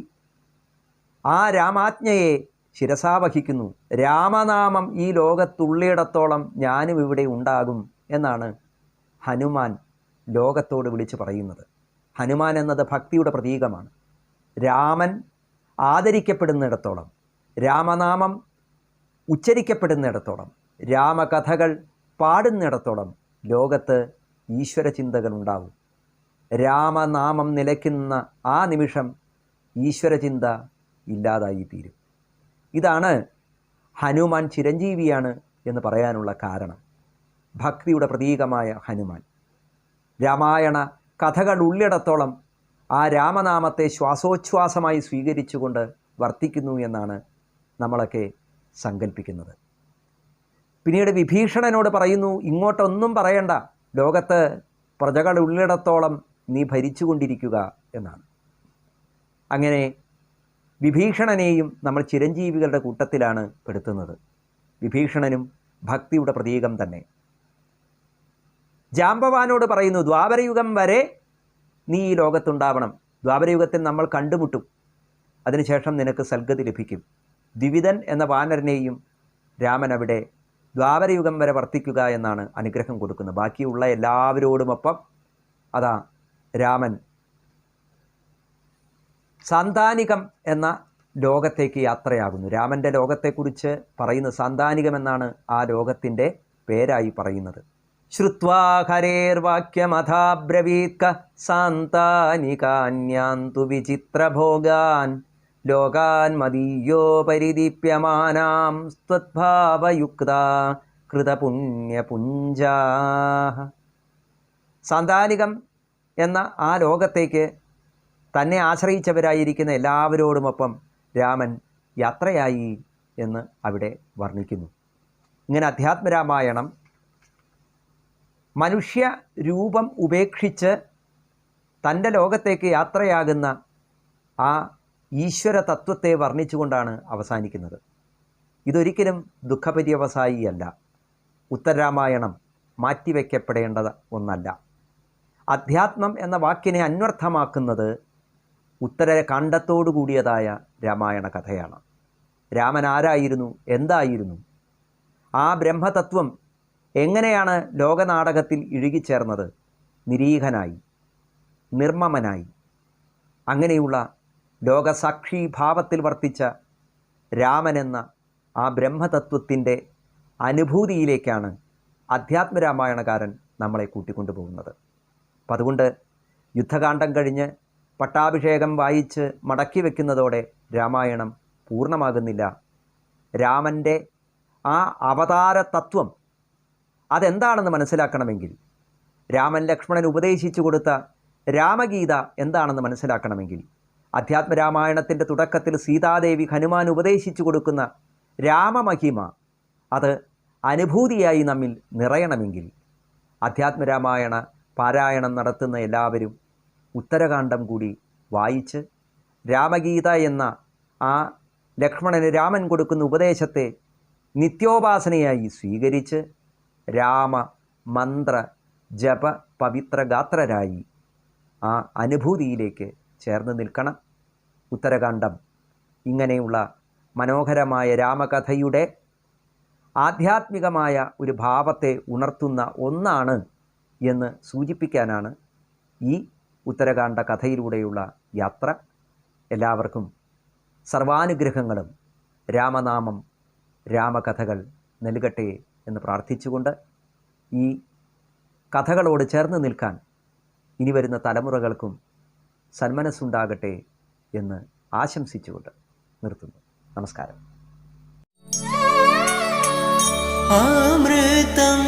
ആ രാമാജ്ഞയെ ശിരസാവഹിക്കുന്നു. രാമനാമം ഈ ലോകത്തുള്ളിടത്തോളം ഞാനും ഇവിടെ ഉണ്ടാകും എന്നാണ് ഹനുമാൻ ലോകത്തോട് വിളിച്ചു പറയുന്നത്. ഹനുമാൻ എന്നത് ഭക്തിയുടെ പ്രതീകമാണ്. രാമൻ ആദരിക്കപ്പെടുന്നിടത്തോളം, രാമനാമം ഉച്ചരിക്കപ്പെടുന്നിടത്തോളം, രാമകഥകൾ പാടുന്നിടത്തോളം ലോകത്ത് ഈശ്വരചിന്തകൾ ഉണ്ടാവും. രാമനാമം നിലയ്ക്കുന്ന ആ നിമിഷം ഈശ്വരചിന്ത ഇല്ലാതായിത്തീരും. ഇതാണ് ഹനുമാൻ ചിരഞ്ജീവിയാണ് എന്ന് പറയാനുള്ള കാരണം. ഭക്തിയുടെ പ്രതീകമായ ഹനുമാൻ രാമായണ കഥകൾ ഉള്ളിടത്തോളം ആ രാമനാമത്തെ ശ്വാസോച്ഛ്വാസമായി സ്വീകരിച്ചുകൊണ്ട് വർത്തിക്കുന്നു എന്നാണ് നമ്മളൊക്കെ സങ്കല്പിക്കുന്നത്. പിന്നീട് വിഭീഷണനോട് പറയുന്നു, ഇങ്ങോട്ടൊന്നും പറയണ്ട, ലോകത്ത് പ്രജകൾ ഉള്ളിടത്തോളം നീ ഭരിച്ചുകൊണ്ടിരിക്കുക എന്നാണ്. അങ്ങനെ വിഭീഷണനെയും നമ്മൾ ചിരഞ്ജീവികളുടെ കൂട്ടത്തിലാണ് പെടുത്തുന്നത്. വിഭീഷണനും ഭക്തിയുടെ പ്രതീകം തന്നെ. ജാംബവാനോട് പറയുന്നു, ദ്വാപരയുഗം വരെ നീ ഈ ലോകത്തുണ്ടാവണം. ദ്വാപരയുഗത്തിൽ നമ്മൾ കണ്ടുമുട്ടും, അതിനുശേഷം നിനക്ക് സൽഗതി ലഭിക്കും. ദ്വിവിധൻ എന്ന വാനരനെയും രാമൻ അവിടെ ദ്വാപരയുഗം വരെ വർത്തിക്കുക എന്നാണ് അനുഗ്രഹം കൊടുക്കുന്നത്. ബാക്കിയുള്ള എല്ലാവരോടുമൊപ്പം അതാ രാമൻ സാന്താനികം എന്ന ലോകത്തേക്ക് യാത്രയാകുന്നു. രാമൻ്റെ ലോകത്തെക്കുറിച്ച് പറയുന്ന സാന്താനികം എന്നാണ് ആ ലോകത്തിൻ്റെ പേരായി പറയുന്നത്. ശ്രുത്വാ ഹരേർവാക്യമഥാബ്രവീത്ക സാന്താനികാന്യാന്തു വിചിത്രഭോഗാൻ ലോകാൻ മദീയോ പരിദീപ്യമാനാം സ്ത്വദ്ഭാവയുക്ത കൃതപുണ്യപുഞ്ചാ. സാന്താനികം എന്ന ആ ലോകത്തേക്ക് തന്നെ ആശ്രയിച്ചവരായിരിക്കുന്ന എല്ലാവരോടുമൊപ്പം രാമൻ യാത്രയായി എന്ന് അവിടെ വർണ്ണിക്കുന്നു. ഇങ്ങനെ അധ്യാത്മരാമായണം മനുഷ്യ രൂപം ഉപേക്ഷിച്ച് തൻ്റെ ലോകത്തേക്ക് യാത്രയാകുന്ന ആ ഈശ്വര തത്വത്തെ വർണ്ണിച്ചുകൊണ്ടാണ് അവസാനിക്കുന്നത്. ഇതൊരിക്കലും ദുഃഖപര്യവസായിയല്ല. ഉത്തരരാമായണം മാറ്റിവെക്കപ്പെടേണ്ടത് ഒന്നല്ല. അധ്യാത്മം എന്ന വാക്കിനെ അന്വർത്ഥമാക്കുന്നത് ഉത്തരകാണ്ഡത്തോടു കൂടിയതായ രാമായണ കഥയാണ്. രാമൻ ആരായിരുന്നു, എന്തായിരുന്നു, ആ ബ്രഹ്മതത്വം എങ്ങനെയാണ് ലോകനാടകത്തിൽ ഇഴുകിച്ചേർന്നത്? നിരീഹനായി, നിർമ്മമനായി, അങ്ങനെയുള്ള ലോകസാക്ഷീഭാവത്തിൽ വർത്തിച്ച രാമനെന്ന ആ ബ്രഹ്മതത്വത്തിൻ്റെ അനുഭൂതിയിലേക്കാണ് അധ്യാത്മരാമായണകാരൻ നമ്മളെ കൂട്ടിക്കൊണ്ടുപോകുന്നത്. അപ്പം അതുകൊണ്ട് യുദ്ധകാന്ഡം കഴിഞ്ഞ് പട്ടാഭിഷേകം വായിച്ച് മടക്കി വയ്ക്കുന്നതോടെ രാമായണം പൂർണ്ണമാകുന്നില്ല. രാമൻ്റെ ആ അവതാര തത്വം അതെന്താണെന്ന് മനസ്സിലാക്കണമെങ്കിൽ, രാമൻ ലക്ഷ്മണൻ ഉപദേശിച്ചു കൊടുത്ത രാമഗീത എന്താണെന്ന് മനസ്സിലാക്കണമെങ്കിൽ, അധ്യാത്മരാമായണത്തിൻ്റെ തുടക്കത്തിൽ സീതാദേവി ഹനുമാൻ ഉപദേശിച്ചു കൊടുക്കുന്ന രാമമഹിമ അത് അനുഭൂതിയായി നമ്മിൽ നിറയണമെങ്കിൽ, അധ്യാത്മരാമായണ പാരായണം നടത്തുന്ന എല്ലാവരും ഉത്തരകാണ്ഡം കൂടി വായിച്ച് രാമഗീത എന്ന ആ ലക്ഷ്മണന് രാമൻ കൊടുക്കുന്ന ഉപദേശത്തെ നിത്യോപാസനയായി സ്വീകരിച്ച് രാമ മന്ത്ര ജപ പവിത്രഗാത്രരായി ആ അനുഭൂതിയിലേക്ക് ചേർന്ന് നിൽക്കണം. ഉത്തരകാണ്ഡം ഇങ്ങനെയുള്ള മനോഹരമായ രാമകഥയുടെ ആധ്യാത്മികമായ ഒരു ഭാവത്തെ ഉണർത്തുന്ന ഒന്നാണ് എന്ന് സൂചിപ്പിക്കാനാണ് ഈ ഉത്തരകാണ്ഡ കഥയിലൂടെയുള്ള യാത്ര. എല്ലാവർക്കും സർവാനുഗ്രഹങ്ങളും രാമനാമം രാമകഥകൾ നൽകട്ടെ എന്ന് പ്രാർത്ഥിച്ചുകൊണ്ട് ഈ കഥകളോട് ചേർന്ന് നിൽക്കാൻ ഇനി വരുന്ന തലമുറകൾക്കും സന്മനസ്സുണ്ടാകട്ടെ എന്ന് ആശംസിച്ചുകൊണ്ട് നിർത്തുന്നു. നമസ്കാരം. അമൃതം